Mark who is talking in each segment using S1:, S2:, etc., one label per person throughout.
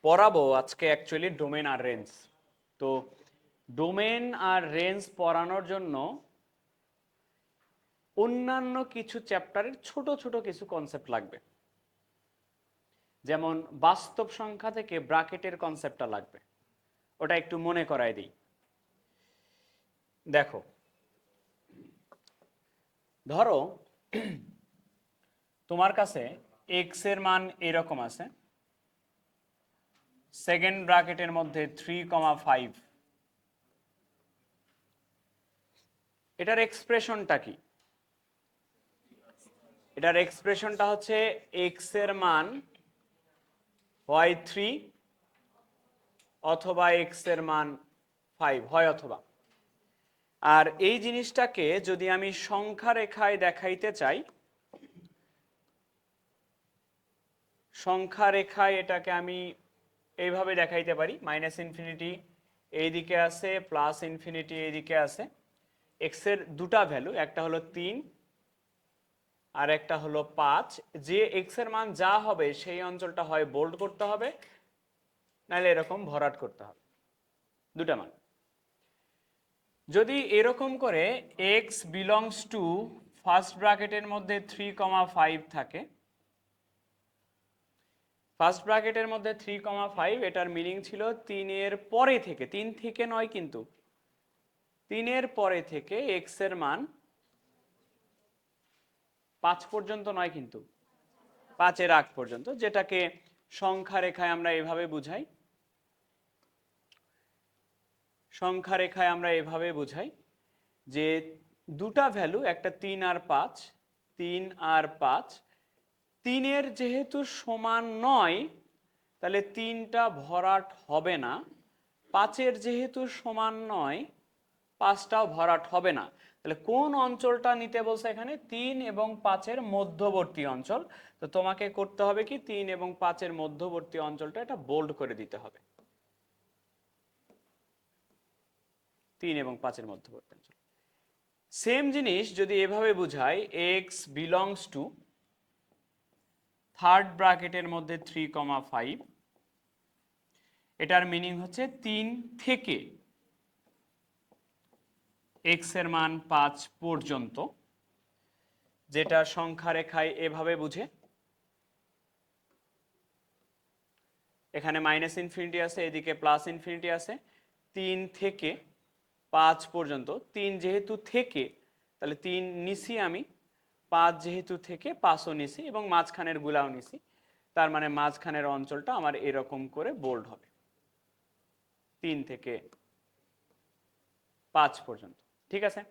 S1: পড়াবো আজকে actually domain আর রেঞ্জ। তো ডোমেন আর রেঞ্জ পড়ানোর জন্য অন্যান্য কিছু চ্যাপ্টারের ছোট ছোট কিছু কনসেপ্ট লাগবে। যেমন বাস্তব সংখ্যা থেকে ব্র্যাকেটের কনসেপ্টটা লাগবে, ওটা একটু মনে করাই দিই। দেখো, ধরো তোমার কাছে এক্স এর মান এরকম আছে, সেকেন্ড ব্র্যাকেটের মধ্যে 3,5। এটার এক্সপ্রেশনটা কি? এটার এক্সপ্রেশনটা হচ্ছে এক্স এর মান হয় 3 অথবা এক্স এর মান 5 হয় অথবা। আর এই জিনিসটাকে যদি আমি সংখ্যা রেখায় দেখাইতে চাই, সংখ্যা রেখায় এটাকে আমি এইভাবে দেখাইতে পারি, মাইনাস ইনফিনিটি এইদিকে আছে, প্লাস ইনফিনিটি এইদিকে আছে। এক্স এর দুটা ভ্যালু, একটা হলো 3 আর একটা হলো 5। যে এক্স এর মান যা হবে সেই অঞ্চলটা হয় বোল্ড করতে হবে, নাহলে এরকম ভরাট করতে হবে, দুটা মান। যদি এরকম করে এক্স বিলংস টু ফার্স্ট ব্র্যাকেটের মধ্যে 3,5 থাকে, ফার্স্ট ব্র্যাকেটের মধ্যে 3,5, এটার মিনিং ছিল 3 এর পরে থেকে, 3 থেকে নয় কিন্তু, 3 এর পরে থেকে এক্স এর মান 5 পর্যন্ত নয় কিন্তু, 5 এর আগ পর্যন্ত, যেটাকে সংখ্যা রেখায় আমরা এভাবে বুঝাই। সংখ্যা রেখায় আমরা এভাবে বুঝাই যে দুটা ভ্যালু, একটা 3 আর 5, 3 আর 5, 3 এর যেহেতু সমান নয় তাহলে 3টা ভরাট হবে না, 5 এর যেহেতু সমান নয় 5টাও ভরাট হবে না। তাহলে কোন অঞ্চলটা নিতে বলছে এখানে? 3 এবং 5 এর মধ্যবর্তী অঞ্চল। তো তোমাকে করতে হবে কি, 3 এবং 5 এর মধ্যবর্তী অঞ্চলটা এটা বোল্ড করে দিতে হবে। 3 এবং 5 এর মধ্যবর্তী অঞ্চল। সেম জিনিস যদি এভাবে বুঝাই, এক্স বিলংস টু থার্ড ব্র্যাকেটের মধ্যে 3,5, এটার মিনিং হচ্ছে 3 থেকে এক্স এর মান 5 পর্যন্ত, যেটা সংখ্যা রেখায় এভাবে বুঝে। এখানে মাইনাস ইনফিনিটি আছে, এদিকে প্লাস ইনফিনিটি আছে। 3 থেকে 5 পর্যন্ত, 3 যেহেতু থেকে তাহলে 3 নিছি আমি, 5 যেহেতু থেকে 5ও নিছি এবং মাঝখানের গুলাও নিছি, তার মানে মাঝখানের অঞ্চলটা আমার এরকম করে বোল্ড হবে, 3 থেকে 5 পর্যন্ত। ঠিক আছে?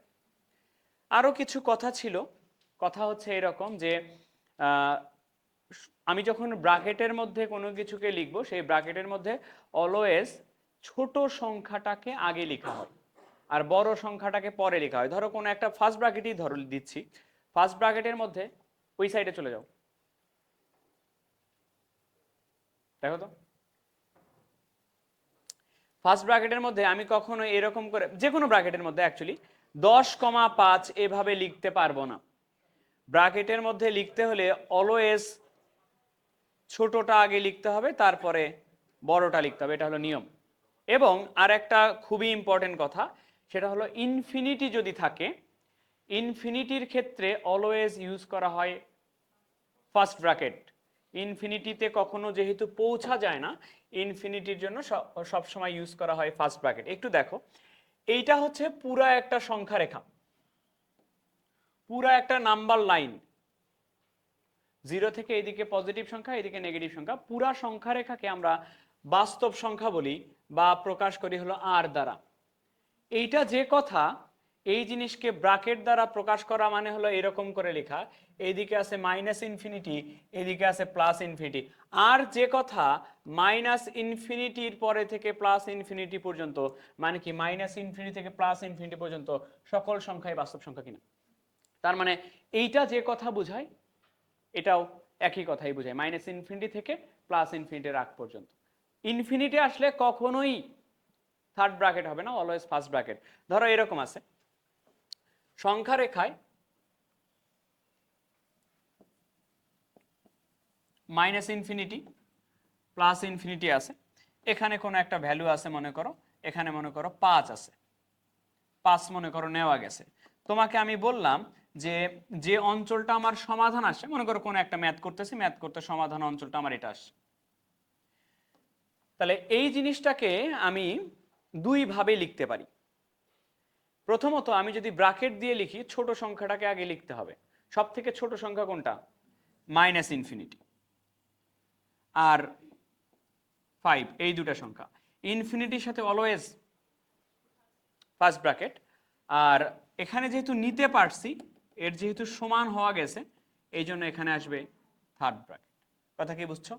S1: আরো কিছু কথা ছিল। কথা হচ্ছে এরকম যে আমি যখন ব্র্যাকেটের মধ্যে কোনো কিছুকে লিখবো, সেই ব্র্যাকেটের মধ্যে অলওয়েজ ছোট সংখ্যাটাকে আগে লেখা হয় আর বড় সংখ্যাটাকে পরে লেখা হয়। ধরো কোনো একটা ফার্স্ট ব্র্যাকেটই ধরো দিচ্ছি, ফার্স্ট ব্র্যাকেটের মধ্যে ওই সাইডে চলে যাও, দেখো তো ফার্স্ট ব্র্যাকেটের মধ্যে আমি কখনো এরকম করে, যে কোনো ব্র্যাকেটের মধ্যে অ্যাকচুয়ালি 10,5 এভাবে লিখতে পারবো না। ব্র্যাকেটের মধ্যে লিখতে হলে অলওয়েজ ছোটটা আগে লিখতে হবে, তারপরে বড়টা লিখতে হবে, এটা হলো নিয়ম। এবং আর একটা খুবই ইম্পর্টেন্ট কথা, সেটা হলো ইনফিনিটি যদি থাকে, ইনফিনিটির ক্ষেত্রে অলওয়েজ ইউজ করা হয় ফার্স্ট ব্র্যাকেট। ইনফিনিটিতে কখনো যেহেতু পৌঁছা যায় না, ইনফিনিটির জন্য সবসময় ইউজ করা হয় ফার্স্ট ব্র্যাকেট। একটু দেখো, এইটা হচ্ছে পুরা একটা সংখ্যা রেখা, পুরা একটা নাম্বার লাইন, 0 থেকে এদিকে পজিটিভ সংখ্যা, এদিকে নেগেটিভ সংখ্যা। পুরা সংখ্যা রেখাকে আমরা বাস্তব সংখ্যা বলি বা প্রকাশ করি হলো আর দ্বারা। এইটা যে কথা, এই জিনিসকে ব্র্যাকেট দ্বারা প্রকাশ করা মানে হলো এরকম করে লেখা, এইদিকে আছে মাইনাস ইনফিনিটি, এদিকে আছে প্লাস ইনফিনিটি। আর যে কথা মাইনাস ইনফিনিটির পরে থেকে প্লাস ইনফিনিটি পর্যন্ত, মানে কি মাইনাস ইনফিনিটি থেকে প্লাস ইনফিনিটি পর্যন্ত সকল সংখ্যাই বাস্তব সংখ্যা কিনা। তার মানে এইটা যে কথা বোঝায় এটাও একই কথাই বোঝায়, মাইনাস ইনফিনিটি থেকে প্লাস ইনফিনিটির আগ পর্যন্ত। ইনফিনিটি আসলে কখনোই থার্ড ব্র্যাকেট হবে না, অলওয়েজ ফার্স্ট ব্র্যাকেট। ধরো এরকম আছে, সংখ্যা রেখায় মাইনাস ইনফিনিটি প্লাস ইনফিনিটি আছে, এখানে কোনো একটা ভ্যালু আছে মনে করো, এখানে মনে করো 5 আছে, 5 মনে করো নেওয়া গেছে। তোমাকে আমি বললাম যে যে অঞ্চলটা আমার সমাধান আসে, মনে করো কোনো একটা ম্যাথ করতেছি, ম্যাথ করতে সমাধান অঞ্চলটা আমার এটা আসে। তাহলে এই জিনিসটাকে আমি দুই ভাবে লিখতে পারি। প্রথমত আমি যদি ব্র্যাকেট দিয়ে লিখি, ছোট সংখ্যাটাকে আগে লিখতে হবে। সব থেকে ছোট সংখ্যা কোনটা? মাইনাস ইনফিনিটি আর 5, এই দুটা সংখ্যা। ইনফিনিটির সাথে অলওয়েজ ফার্স্ট ব্র্যাকেট, আর এখানে যেহেতু নিতে পারছি, এর যেহেতু সমান হওয়া গেছে, এই জন্য এখানে আসবে থার্ড ব্র্যাকেট। কথা কি বুঝছো?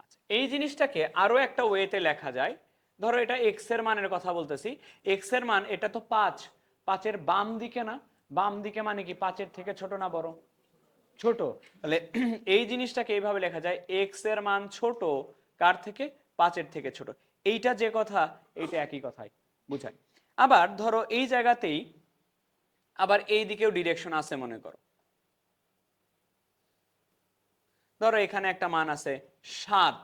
S1: আচ্ছা, এই জিনিসটাকে আরো একটা ওয়েতে লেখা যায়। ধরো এটা এক্স এর মানের কথা বলতেছি, এক্স এর মান এটা তো 5, 5-এর বাম দিকে না? বাম দিকে মানে কি 5-এর থেকে ছোট না বড়? ছোট। তাহলে এই জিনিসটাকে এইভাবে লেখা যায়, এক্স এর মান ছোট কার থেকে? 5-এর থেকে ছোট। এইটা যে কথা, এইটা একই কথাই বুঝায়। আবার ধরো এই জায়গাতেই আবার এই দিকেও ডিরেকশন আছে মনে করো। ধরো এখানে একটা মান আছে 7,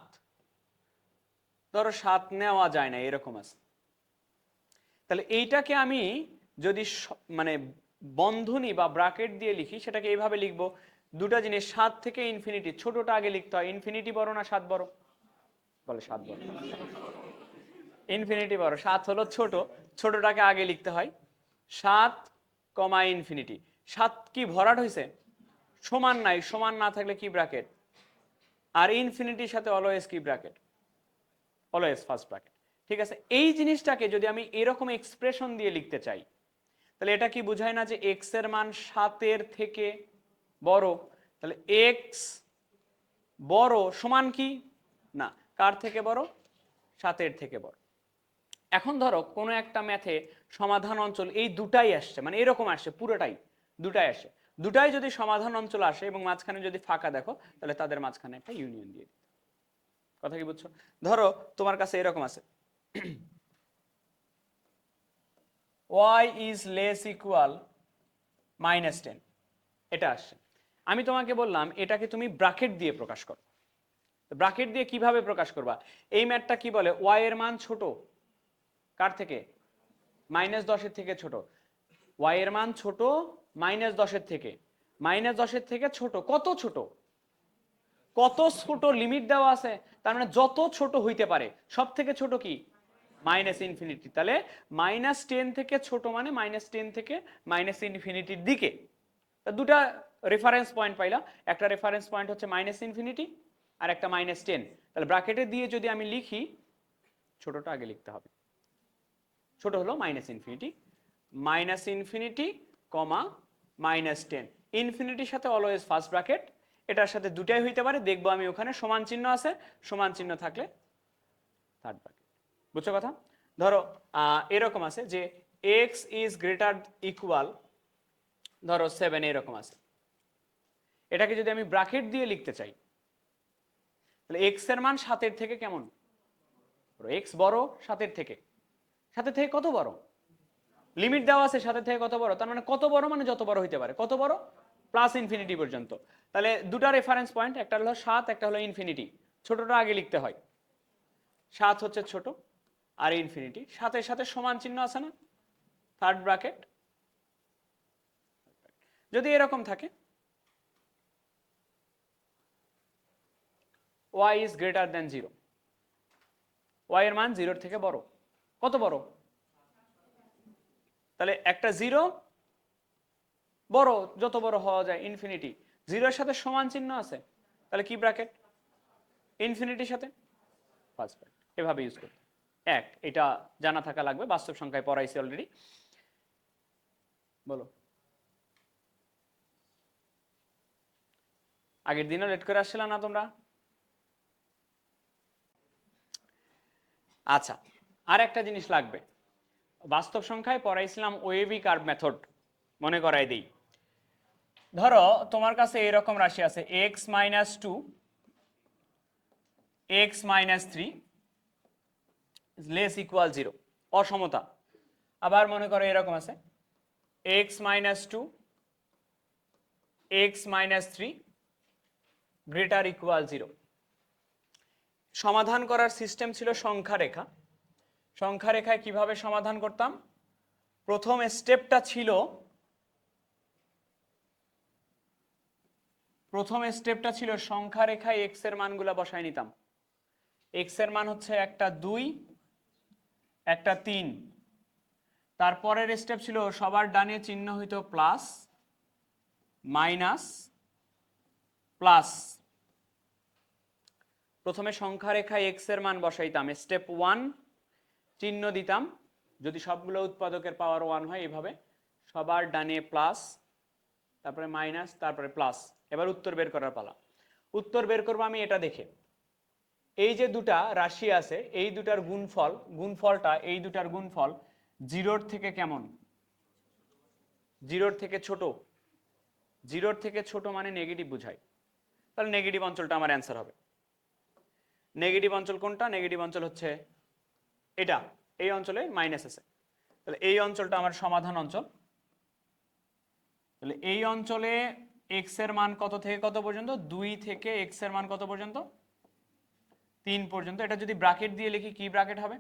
S1: ধরো 7 নেওয়া যায় না, এরকম আছে। তাহলে এইটাকে আমি যদি মানে বন্ধনী বা ব্র্যাকেট দিয়ে লিখি, সেটাকে এইভাবে লিখবো, দুটা জিনিস, 7 থেকে ইনফিনিটি, ছোটটা আগে লিখতে হয়। ইনফিনিটি বড় না 7 বড়? বলে 7 বড়। ইনফিনিটি বড়, 7 হলো ছোট, ছোটটাকে আগে লিখতে হয়। 7 কমা ইনফিনিটি। 7 কি ভরাট হয়েছে? সমান নাই, সমান না থাকলে কি ব্র্যাকেট? আর ইনফিনিটির সাথে অলওয়েজ কি ব্র্যাকেট? Always first bracket. ঠিক আছে, এই জিনিসটাকে যদি আমি এরকম এক্সপ্রেশন দিয়ে লিখতে চাই, তাহলে এটা কি বোঝায় না যে এক্স এর মান 7-এর থেকে বড়? তাহলে এক্স বড় সমান কি না, কার থেকে বড়? 7-এর থেকে বড়। এখন ধরো কোনো একটা ম্যাথে সমাধান অঞ্চল এই দুটাই আসছে, মানে এরকম আসছে, পুরোটাই দুটাই আসে, দুটাই যদি সমাধান অঞ্চল আসে এবং মাঝখানে যদি ফাঁকা দেখো, তাহলে তাদের মাঝখানে একটা ইউনিয়ন দিয়ে দিতে। কথা কি বুঝছো? ধরো তোমার কাছে এরকম আছে, y is less equal -10, এটা আসছে। আমি তোমাকে বললাম এটাকে তুমি ব্র্যাকেট দিয়ে প্রকাশ করো। ব্র্যাকেট দিয়ে কিভাবে প্রকাশ করবা? এই ম্যাথটা কি বলে, y এর মান ছোট কার থেকে? -10-এর থেকে ছোট। y এর মান ছোট -10-এর থেকে, -10-এর থেকে ছোট। কত ছোট? কত ছোট লিমিট দেওয়া আছে, তার মানে যত ছোট হইতে পারে। সব থেকে ছোট কি? Minus infinity. তাহলে -10 থেকে ছোট মানে -10 থেকে -ইনফিনিটির দিকে। দুটা রেফারেন্স পয়েন্ট পাইলা, একটা রেফারেন্স পয়েন্ট হচ্ছে -ইনফিনিটি আর একটা -10। তাহলে ব্র্যাকেটে দিয়ে যদি আমি লিখি, ছোটটা আগে লিখতে হবে। ছোট হলো -ইনফিনিটি কমা -10। ইনফিনিটির সাথে অলওয়েজ ফার্স্ট ব্র্যাকেট, এটার সাথে দুটাই হইতে পারে, দেখবো আমি ওখানে সমান চিহ্ন আছে, সমান চিহ্ন থাকলে থার্ড ব্র্যাকেট। বুঝছো কথা? ধরো এরকম আছে যে এক্স ইজ গ্রেটার ইকুয়াল, ধরো 7, এরকম আছে। এটাকে যদি আমি ব্র্যাকেট দিয়ে লিখতে চাই, তাহলে এক্স এর মান 7-এর থেকে কেমন? এক্স বড় 7-এর থেকে। 7-এর থেকে কত বড়? লিমিট দেওয়া আছে 7-এর থেকে কত বড়, তার মানে কত বড় মানে যত বড় হইতে পারে। কত বড়? প্লাস ইনফিনিটি পর্যন্ত। তাহলে দুটা রেফারেন্স পয়েন্ট, একটা হলো 7, একটা হলো ইনফিনিটি। ছোটটা আগে লিখতে হয়, 7 হচ্ছে ছোট আর ইনফিনিটি 7-এর সাথে সমান চিহ্ন আছে না, থার্ড ব্র্যাকেট। যদি এরকম থাকে y is greater than 0, y এর মান 0-এর থেকে বড়। কত বড়? তাহলে একটা 0 বড়, যত বড় হওয়া যায়, ইনফিনিটি। 0-এর সাথে সমান চিহ্ন আছে, তাহলে কি ব্র্যাকেট? ইনফিনিটির সাথে ফার্স্ট ব্র্যাকেট। এভাবে ইউজ করতে এটা জানা থাকা লাগবে, বাস্তব সংখ্যায় পড়াইছি অলরেডি। বলো, আগের দিনও লেট করে আসছিল না তোমরা? আচ্ছা, আর একটা জিনিস লাগবে, বাস্তব সংখ্যায় পড়াইছিলাম ওয়েভি কার্ভ মেথড, মনে করাই দেই। ধরো তোমার কাছে এরকম রাশি আছে x-2, x-3 লেস ইকুয়াল 0, অসমতা। আবার মনে করো এরকম আছে x-2, x-3 গ্রেটার ইকুয়াল 0। সমাধান করার সিস্টেম ছিল সংখ্যা রেখা। সংখ্যা রেখায় কিভাবে সমাধান করতাম? প্রথম স্টেপটা ছিল সংখ্যা রেখায় এক্স এর মানগুলা বসায় নিতাম। এক্স এর মান হচ্ছে একটা 2, একটা 3। তারপরের স্টেপ ছিল সবার ডানে চিহ্ন হইতো প্লাস, মাইনাস, প্লাস। প্রথমে সংখ্যা রেখায় এক্স এর মান বসাইতাম, স্টেপ 1 চিহ্ন দিতাম। যদি সবগুলো উৎপাদকের পাওয়ার 1 হয় এইভাবে সবার ডানে প্লাস, তারপরে মাইনাস, তারপরে প্লাস। এবার উত্তর বের করার পালা। উত্তর বের করবো আমি এটা দেখে, এই যে দুটা রাশি আছে এই দুটার গুণফলটা এই দুটার গুণফল 0-র থেকে কেমন? 0-র থেকে ছোট। 0-র থেকে ছোট মানে নেগেটিভ বুঝায়, তাহলে নেগেটিভ অঞ্চলটা আমার অ্যান্সার হবে। নেগেটিভ অঞ্চল কোনটা? নেগেটিভ অঞ্চল হচ্ছে এটা, এই অঞ্চলে মাইনাস আছে, তাহলে এই অঞ্চলটা আমার সমাধান অঞ্চল। তাহলে এই অঞ্চলে এক্স এর মান কত থেকে কত পর্যন্ত? 2 থেকে এক্স এর মান কত পর্যন্ত? 3 পর্যন্ত। এটা যদি ব্র্যাকেট দিয়ে লিখি কি ব্র্যাকেট হবে?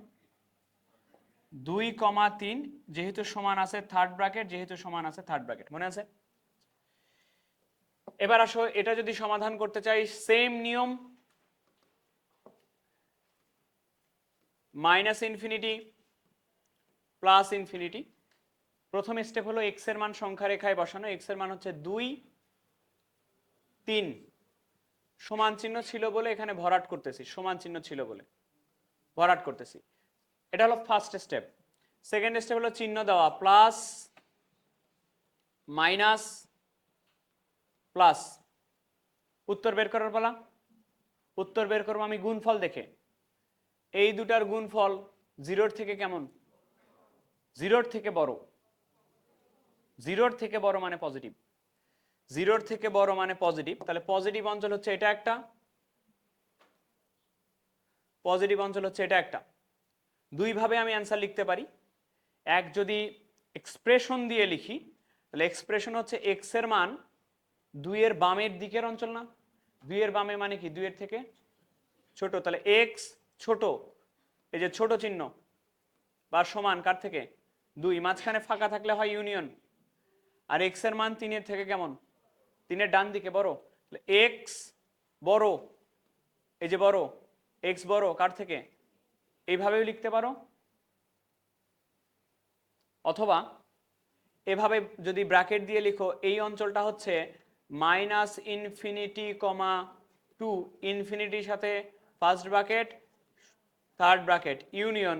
S1: 2,3 যেহেতু সমান আছে থার্ড ব্র্যাকেট, যেহেতু সমান আছে থার্ড ব্র্যাকেট, মনে আছে? এবার আসো এটা যদি সমাধান করতে চাই সেম নিয়ম, মাইনাস ইনফিনিটি প্লাস ইনফিনিটি। প্রথম স্টেপ হলো এক্স এর মান সংখ্যা রেখায় বসানো। এক্স এর মান হচ্ছে 2, 3, সমান চিহ্ন ছিল বলে এখানে ভরাট করতেছি, সমান চিহ্ন ছিল বলে ভরাট করতেছি। এটা হলো ফার্স্ট স্টেপ। সেকেন্ড স্টেপ হলো চিহ্ন দেওয়া, প্লাস, মাইনাস, প্লাস। উত্তর বের করার পালা। উত্তর বের করবো আমি গুণফল দেখে। এই দুটার গুণফল 0-র থেকে কেমন? 0-র থেকে বড়। 0-র থেকে বড় মানে পজিটিভ। 0-র থেকে বড় মানে পজিটিভ। তাহলে পজিটিভ অঞ্চল হচ্ছে এটা একটা, পজিটিভ অঞ্চল হচ্ছে এটা একটা। দুইভাবে আমি অ্যান্সার লিখতে পারি। এক, যদি এক্সপ্রেশন দিয়ে লিখি তাহলে এক্সপ্রেশন হচ্ছে এক্স এর মান 2-এর বামের দিকের অঞ্চল না? 2-এর বামে মানে কি? 2-এর থেকে ছোট। তাহলে এক্স ছোট, এই যে ছোট চিহ্ন বা সমান কার থেকে? 2। মাঝখানে ফাঁকা থাকলে হয় ইউনিয়ন। আর এক্স এর মান 3-এর থেকে কেমন? 3-এর ডান দিকে বড়। তাহলে এক্স বড়, এই যে বড়, এক্স বড় কার থেকে? এইভাবেও লিখতে পারো, অথবা এভাবে যদি ব্র্যাকেট দিয়ে লিখো এই অঞ্চলটা হচ্ছে মাইনাস ইনফিনিটি কমা 2, ইনফিনিটির সাথে first bracket third bracket union.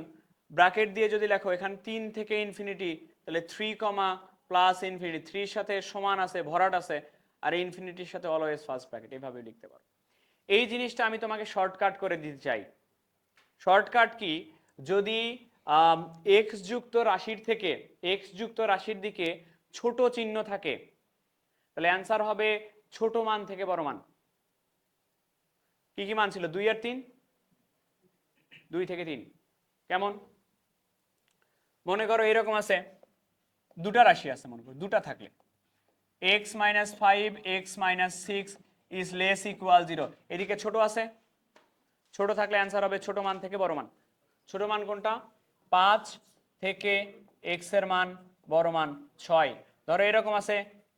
S1: Bracket দিয়ে যদি লেখো এখানে 3 থেকে ইনফিনিটি, তাহলে 3 কমা প্লাস ইনফিনিটি, 3-র সাথে সমান আছে ভরাট আছে, আর ইনফিনিটির সাথে অলওয়েজ ফার্স্ট ব্র্যাকেট। এইভাবে লিখতে পারো। এই জিনিসটা আমি তোমাকে শর্টকাট করে দিতে চাই। Shortcut key? যদি এক্স যুক্ত রাশির থেকে এক্স যুক্ত রাশির দিকে ছোট চিহ্ন থাকে তাহলে অ্যান্সার হবে ছোট মান থেকে বড় মান। কি কি মান ছিল? 2 আর 3, 2 থেকে 3। কেমন? মনে করো এরকম আছে, দুটা রাশি আছে, মনে করো দুটা থাকলে x - 5 x - 6 is less equal 0। এদিকে ছোট আছে, ছোট থাকলে অ্যান্সার হবে ছোট মান থেকে বড় মান। ছোট মান কোনটা? 5 থেকে x এর মান বড় মান 6। ধরো এরকম আছে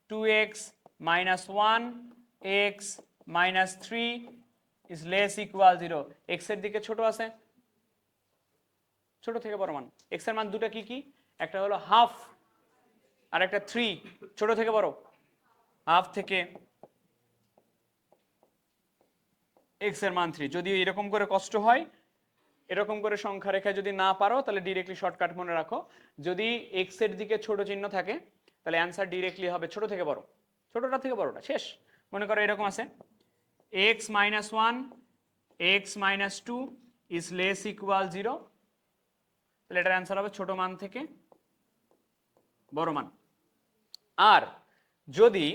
S1: 2x - 1 x - 3 is less equal 0। x এর দিকে ছোট আছে, ছোট থেকে বড় মান। x এর মান দুটো কি কি? একটা হলো হাফ আর একটা 3। ছোট থেকে বড়, হাফ থেকে x এর মান 3। যদি এরকম করে কষ্ট হয়, এরকম করে সংখ্যা রেখা যদি না পারো তাহলে ডিরেক্টলি শর্টকাট মনে রাখো, যদি x এর দিকে ছোট চিহ্ন থাকে তাহলে অ্যান্সার ডিরেক্টলি হবে ছোট থেকে বড়, ছোটটা থেকে বড়টা শেষ। মনে করো এরকম আছে x - 1 x - 2 is less equal 0, তাহলে এটার অ্যান্সার হবে ছোট মান থেকে বড় মান। আর যদি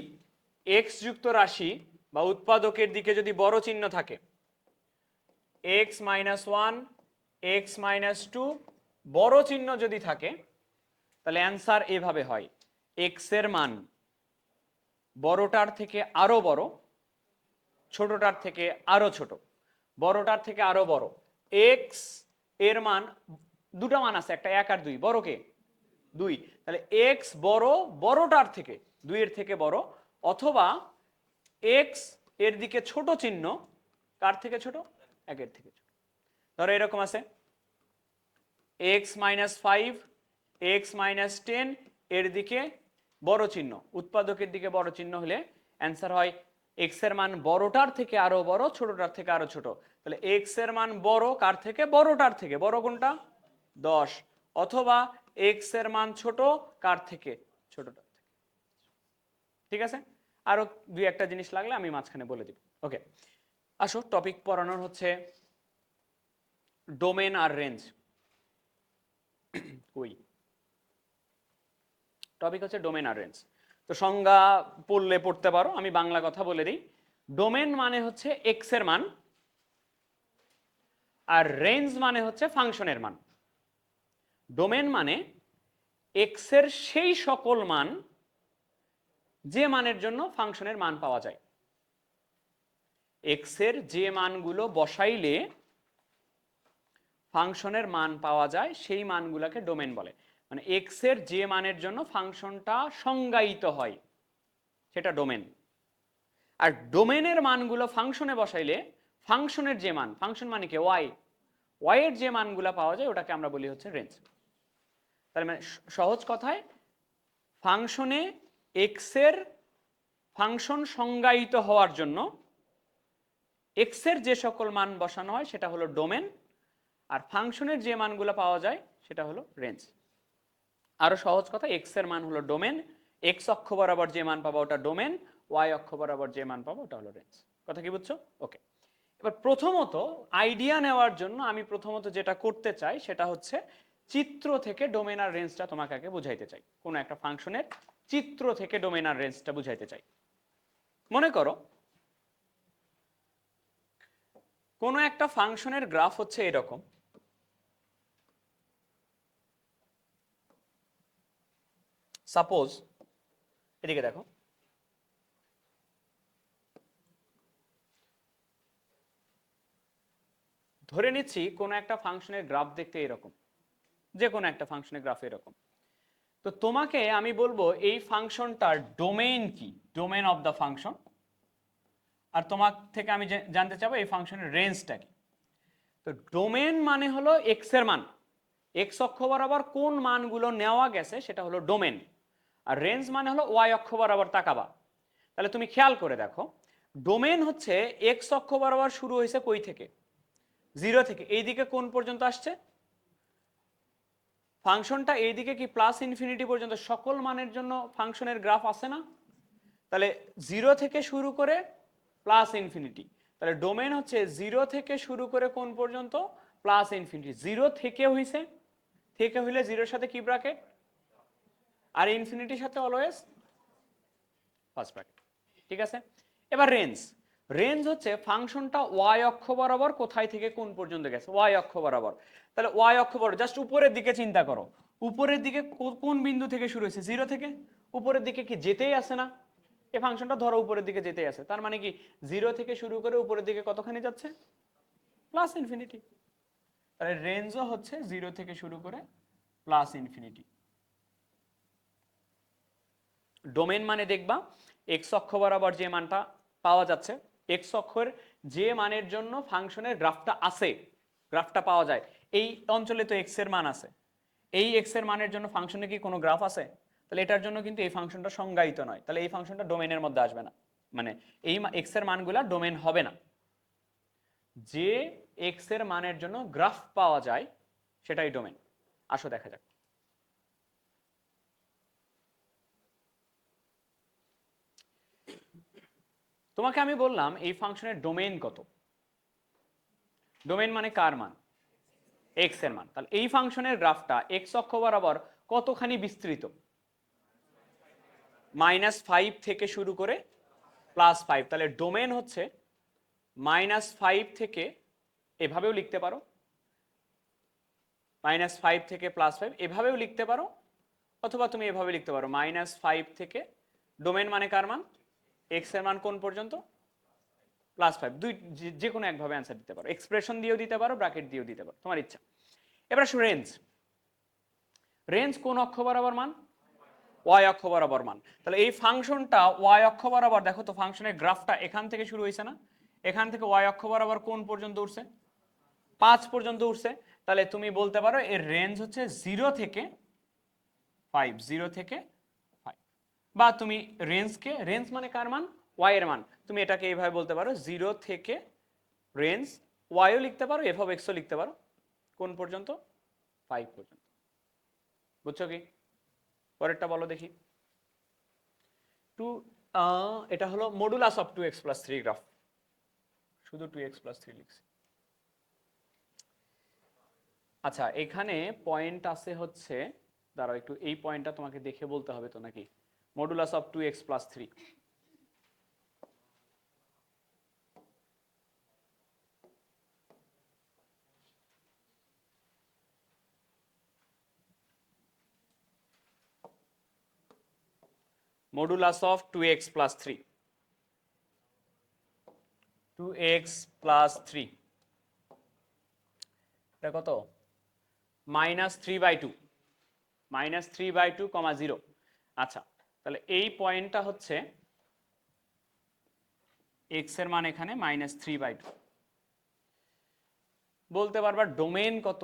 S1: x যুক্ত রাশি বা উৎপাদকের দিকে যদি বড় চিহ্ন থাকে, x - 1 x - 2 বড় চিহ্ন যদি থাকে তাহলে অ্যান্সার এভাবে হয় x এর মান বড়টার থেকে আরো বড়, ছোটটার থেকে আরো ছোট। বড়টার থেকে আরো বড়, এক্স এর মান দুটো মান আছে, একটা 1 আর 2, বড় কে 2, তাহলে এক্স বড় বড়টার থেকে 2 এর থেকে বড়, অথবা এক্স এর দিকে ছোট চিহ্ন, কার থেকে ছোট 1 এর থেকে ছোট। ধরো এরকম আছে x - 5 x - 10 এর দিকে বড় চিহ্ন, উৎপাদকের দিকে বড় চিহ্ন হলে অ্যান্সার হয় x এর মান বড়টার থেকে আরো বড়, ছোটটার থেকে আরো ছোট। তাহলে x এর মান বড় কার থেকে, বড়টার থেকে, বড় কোনটা 10, অথবা x এর মান ছোট কার থেকে, ছোটটার থেকে। ঠিক আছে, আরো দুই একটা জিনিস লাগলে আমি মাঝখানে বলে দিব। ওকে, আসো টপিক পড়ানোর হচ্ছে ডোমেন আর রেঞ্জ। কই টপিক হচ্ছে ডোমেন আর রেঞ্জ। তো সংজ্ঞা পড়লে পড়তে পারো, আমি বাংলা কথা বলে দিই। ডোমেন মানে হচ্ছে এক্স এর মান, আর রেঞ্জ মানে হচ্ছে ফাংশনের মান। ডোমেন মানে এক্স এর সেই সকল মান যে মানের জন্য ফাংশনের মান পাওয়া যায়। এক্স এর যে মানগুলো বসাইলে ফাংশনের মান পাওয়া যায় সেই মানগুলোকে ডোমেন বলে। মানে এক্স এর যে মানের জন্য ফাংশনটা সংজ্ঞায়িত হয় সেটা ডোমেন। আর ডোমেনের মানগুলো ফাংশনে বসাইলে ফাংশনের যে মান, ফাংশন মানে কি ওয়াই, ওয়াই এর যে মানগুলো পাওয়া যায় ওটাকে আমরা বলি হচ্ছে রেঞ্জ। তার মানে সহজ কথায় ফাংশনে এক্স এর ফাংশন সংজ্ঞায়িত হওয়ার জন্য এক্স এর যে সকল মান বসানো হয় সেটা হলো ডোমেন, আর ফাংশনের যে মানগুলো পাওয়া যায় সেটা হলো রেঞ্জ। আরো সহজ কথা, এক্স এর মান হলো ডোমেন, এক্স অক্ষ বরাবর যে মান পাবো ওটা ডোমেন, ওয়াই অক্ষ বরাবর যে মান পাবো ওটা হলো রেঞ্জ। কথা কি বুঝছো? ওকে, এবার প্রথমত আইডিয়া নেওয়ার জন্য আমি প্রথমত যেটা করতে চাই সেটা হচ্ছে চিত্র থেকে ডোমেন আর রেঞ্জটা তোমাকে আগে বুঝাইতে চাই। কোনো একটা ফাংশনের চিত্র থেকে ডোমেন আর রেঞ্জটা বুঝাইতে চাই। মনে করো কোনো একটা ফাংশনের গ্রাফ হচ্ছে এরকম, সাপোজ এদিকে দেখো, ধরে নিচ্ছি কোনো একটা ফাংশনের গ্রাফ দেখতে এরকম, যে কোনো একটা ফাংশনের গ্রাফ এরকম। তো তোমাকে আমি বলবো এই ফাংশনটার ডোমেইন কি, ডোমেন অফ দ্য ফাংশন, আর তোমার থেকে আমি জানতে চাবো এই ফাংশনের রেঞ্জটা কি। তো ডোমেন মানে হলো এক্স এর মান, এক্স অক্ষ বরাবর কোন মানগুলো নেওয়া গেছে সেটা হলো ডোমেন, আর রেঞ্জ মানে হলো ওয়াই অক্ষ বরাবর তাকাবা। তাহলে তুমি খেয়াল করে দেখো, ডোমেন হচ্ছে এক্স অক্ষ বরাবর শুরু হয়েছে কই থেকে, 0 থেকে, এইদিকে কোন পর্যন্ত আসছে, ফাংশনটা এইদিকে কি প্লাস ইনফিনিটি পর্যন্ত সকল মানের জন্য ফাংশনের গ্রাফ আছে না? তাহলে 0 থেকে শুরু করে প্লাস ইনফিনিটি, তাহলে ডোমেন হচ্ছে 0 থেকে শুরু করে কোন পর্যন্ত, প্লাস ইনফিনিটি। 0 থেকে হইছে, থেকে হইলে 0-এর সাথে কি ব্র্যাকেট, আর ইনফিনিটির সাথে অলওয়েজ ফার্স্ট ব্র্যাকেট। ঠিক আছে, এবার রেঞ্জ, রেঞ্জ হচ্ছে ফাংশনটা ওয়াই অক্ষ বরাবর কোথায় থেকে কোন পর্যন্ত গেছে, ওয়াই অক্ষ বরাবর। তাহলে ওয়াই অক্ষ বরাবর জাস্ট উপরের দিকে চিন্তা করো, উপরের দিকে কোন বিন্দু থেকে শুরু হয়েছে, 0 থেকে, উপরের দিকে কি যেতেই আসে না, এই ফাংশনটা ধরো উপরের দিকে যেতেই আসে, তার মানে কি 0 থেকে শুরু করে উপরের দিকে কতখানি যাচ্ছে, প্লাস ইনফিনিটি। তাহলে রেঞ্জও হচ্ছে 0 থেকে শুরু করে প্লাস ইনফিনিটি। ডোমেন মানে দেখবা এক্স অক্ষ বরাবর যে মানটা পাওয়া যাচ্ছে, এক্স অক্ষের যে মানের জন্য ফাংশনের গ্রাফটা আছে, গ্রাফটা পাওয়া যায়, এই অঞ্চলে তো এক্স এর মান আছে, এই এক্স এর মানের জন্য ফাংশনে কি কোনো গ্রাফ আছে? তাহলে এটার জন্য কিন্তু এই ফাংশনটা সংজ্ঞায়িত নয়, তাহলে এই ফাংশনটা ডোমেনের মধ্যে আসবে না, মানে এই এক্স এর মানগুলা ডোমেন হবে না। যে এক্স এর মানের জন্য গ্রাফ পাওয়া যায় সেটাই ডোমেন। আসো দেখা যাক। তোমাকে আমি বললাম এই ফাংশনের ডোমেইন কত, ডোমেইন মানে কার মান, এক্স এর মান। তাহলে এই ফাংশনের গ্রাফটা এক্স অক্ষ বরাবর কতখানি বিস্তৃত, -5 থেকে শুরু করে +5, তাহলে ডোমেন হচ্ছে -5 থেকে, এভাবেও লিখতে পারো, -5 থেকে +5 এভাবেও লিখতে পারো, অথবা তুমি এভাবে লিখতে পারো -5 থেকে, ডোমেন মানে কার মান, এক্স এর মান কোন পর্যন্ত, +5 দুই যে কোনো একভাবে অ্যান্সার দিতে পারো, এক্সপ্রেশন দিয়েও দিতে পারো, ব্র্যাকেট দিয়েও দিতে পারো, তোমার ইচ্ছা। এবার আসো রেঞ্জ। রেঞ্জ কোন অক্ষ বরাবর মান? ওয়াই অক্ষ বরাবর মান। তাহলে এই ফাংশনটা ওয়াই অক্ষ বরাবর, দেখো তো ফাংশনের গ্রাফটা এখান থেকে শুরু হয়েছে না, এখান থেকে ওয়াই অক্ষ বরাবর কোন পর্যন্ত উঠছে? 5 পর্যন্ত উঠছে। তাহলে তুমি বলতে পারো এর রেঞ্জ হচ্ছে 0 থেকে 5, 0 থেকে 5। বা তুমি রেঞ্জকে, রেঞ্জ মানে কার মান? ওয়াই এর মান। তুমি এটাকে এইভাবে বলতে পারো 0 থেকে রেঞ্জ ওয়াইও লিখতে পারো, এফ অফ এক্সও লিখতে পারো, কোন পর্যন্ত? 5 পর্যন্ত। বুঝছো কি? পরেরটা বলো দেখি। টু এটা হলো মডুলাস অফ 2x + 3 গ্রাফ, শুধু 2x + 3 লিখছি। আচ্ছা এখানে পয়েন্ট আছে হচ্ছে, দাঁড়াও একটু, এই পয়েন্টটা তোমাকে দেখে বলতে হবে তো নাকি? Modulus of 2x + 3, modulus of 2x + 3, 2x + 3 এটা কত? -3/2, -3/2, 0। আচ্ছা তাহলে এই পয়েন্টটা হচ্ছে x এর মান এখানে -3/2। বলতে পারবা ডোমেন কত?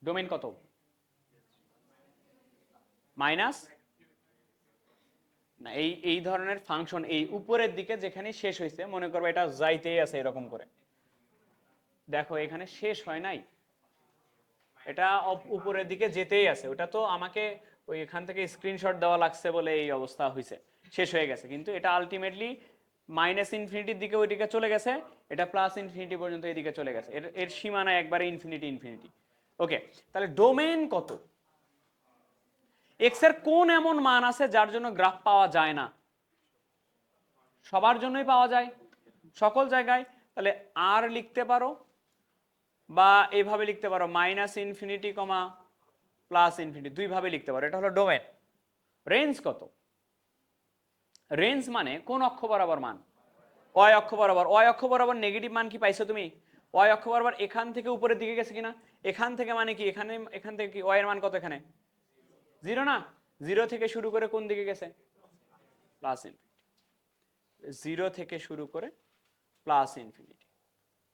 S1: ডোমেন কত? মাইনাস না, এই ধরনের ফাংশন এই উপরের দিকে যেখানে শেষ হয়েছে, মনে করবো এটা যাইতেই আছে এরকম করে, দেখো এখানে শেষ হয় নাই, এটা উপরের দিকে যেতেই আছে। ওটা তো আমাকে ওই এখান থেকে স্ক্রিনশট দেওয়া লাগছে বলে এই অবস্থা হয়েছে, শেষ হয়ে গেছে, কিন্তু এটা আলটিমেটলি -ইনফিনিটির দিকে ওইদিকে চলে গেছে, এটা +ইনফিনিটি পর্যন্ত এদিকে চলে গেছে, এর সীমানা একবারে ইনফিনিটি ইনফিনিটি। ওকে, তাহলে ডোমেন কত? এক্স এর কোন এমন মান আছে যার জন্য গ্রাফ পাওয়া যায় না? সবার জন্যই পাওয়া যায়, সকল জায়গায়। তাহলে আর লিখতে পারো, বা এইভাবে লিখতে পারো -ইনফিনিটি, +ইনফিনিটি, দুইভাবে লিখতে পারো। এটা হলো ডোমেন। রেঞ্জ কত? রেঞ্জ মানে কোন অক্ষ বরাবর মান? ওয়াই অক্ষ বরাবর। ওয়াই অক্ষ বরাবর নেগেটিভ মান কি পাইছো তুমি? ওয়াই অক্ষ বরাবর এখান থেকে উপরের দিকে গেছে কিনা? এখান থেকে মানে কি, এখান থেকে কি ওয়াই এর মান কত? এখানে 0 না? 0 থেকে শুরু করে কোন দিকে গেছে? +ইনফিনিটি। 0 থেকে শুরু করে +ইনফিনিটি,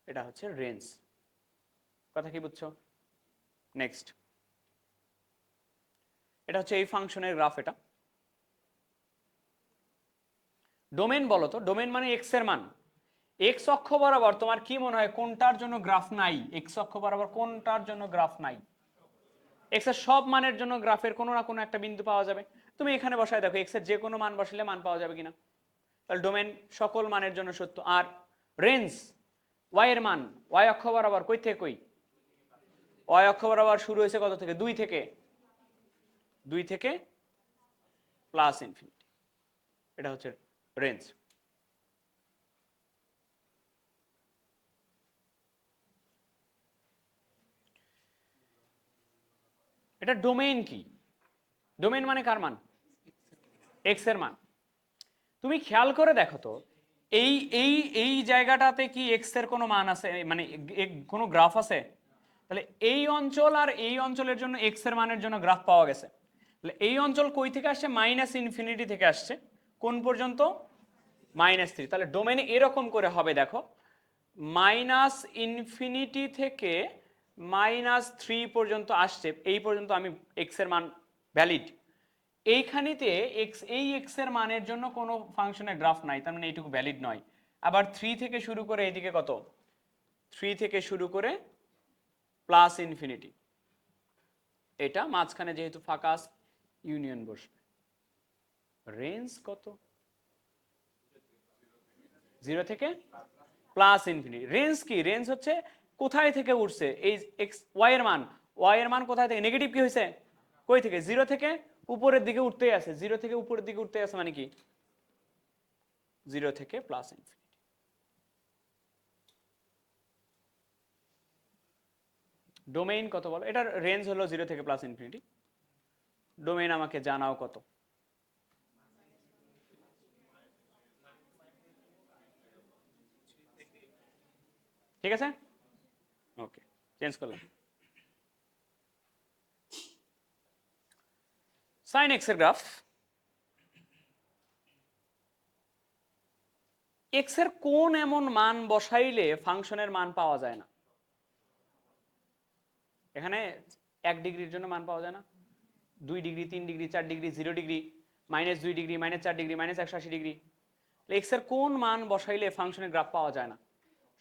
S1: এটা হচ্ছে রেঞ্জ। কথা কি বুঝছো? নেক্সট, এটা হচ্ছে এই ফাংশনের গ্রাফ। এটা ডোমেন বলো তো। ডোমেন মানে এক্স এর মান। এক্স অক্ষ বরাবর তোমার কি মনে হয় কোনটার জন্য গ্রাফ নাই? এক্স অক্ষ বরাবর কোনটার জন্য গ্রাফ নাই? এক্স এর সব মানের জন্য গ্রাফের কোনো না কোনো একটা বিন্দু পাওয়া যাবে। তুমি এখানে বসায় দেখো এক্স এর যে কোনো মান বসালে মান পাওয়া যাবে কিনা। তাহলে ডোমেন সকল মানের জন্য সত্য। আর রেঞ্জ, ওয়াই এর মান ওয়াই অক্ষ বরাবর কই থেকে কই? ওয়াই অক্ষ বরাবর শুরু হয়েছে কত থেকে? 2 থেকে, 2 থেকে +ইনফিনিটি, এটা হচ্ছে রেঞ্জ। এটা ডোমেইন কি? ডোমেইন মানে কার মান? এক্স এর মান। তুমি খেয়াল করে দেখো তো, এই এই এই জায়গাটাতে কি এক্স এর কোনো মান আছে, মানে কোনো গ্রাফ আছে? তাহলে এই অঞ্চল আর এই অঞ্চলের জন্য এক্স এর মানের জন্য গ্রাফ পাওয়া গেছে। তাহলে এই অঞ্চল কই থেকে আসছে? -ইনফিনিটি থেকে আসছে, কোন পর্যন্ত? -3। তাহলে ডোমেইনে এরকম করে হবে, দেখো -ইনফিনিটি থেকে -3 পর্যন্ত আসছে, এই পর্যন্ত আমি এক্স এর মান ভ্যালিড। এইখানেতে এই এক্স এর মানের জন্য কোনো ফাংশনের গ্রাফ নাই, তার মানে এইটুকু ভ্যালিড নয়। আবার 3 থেকে শুরু করে এইদিকে কত? 3 থেকে শুরু করে +ইনফিনিটি, এটা মাঝখানে যেহেতু ফাঁকা আছে ইউনিয়ন বসবে। রেঞ্জ কত? 0 থেকে +ইনফিনিটি। রেঞ্জ কি? রেঞ্জ হচ্ছে কোথায় থেকে উঠছে এই এক্স ওয়াই এর মান। ওয়াই এর মান কোথায় থেকে? নেগেটিভ কি হয়েছে? কই থেকে? 0 থেকে উপরের দিকে উঠতেই আছে। 0 থেকে উপরের দিকে উঠতে আছে মানে কি? 0 থেকে +ইনফিনিটি। ডোমেইন কত বলো? এটার রেঞ্জ হলো 0 থেকে +ইনফিনিটি। ডোমেইন আমাকে জানাও কত? ঠিক আছে, ওকে, চেঞ্জ করলাম। সাইন এক্স এর গ্রাফ। এক্স এর কোন এমন মান বসাইলে ফাংশনের মান পাওয়া যায় না? এখানে 1 ডিগ্রির জন্য মান পাওয়া যায় না, 2 degree, 3 degree, 4 degree, 0 degree, -2 degree, -4 degree, -180 degree. X এর কোন মান বসাইলে ফাংশনের গ্রাফ পাওয়া যায় না?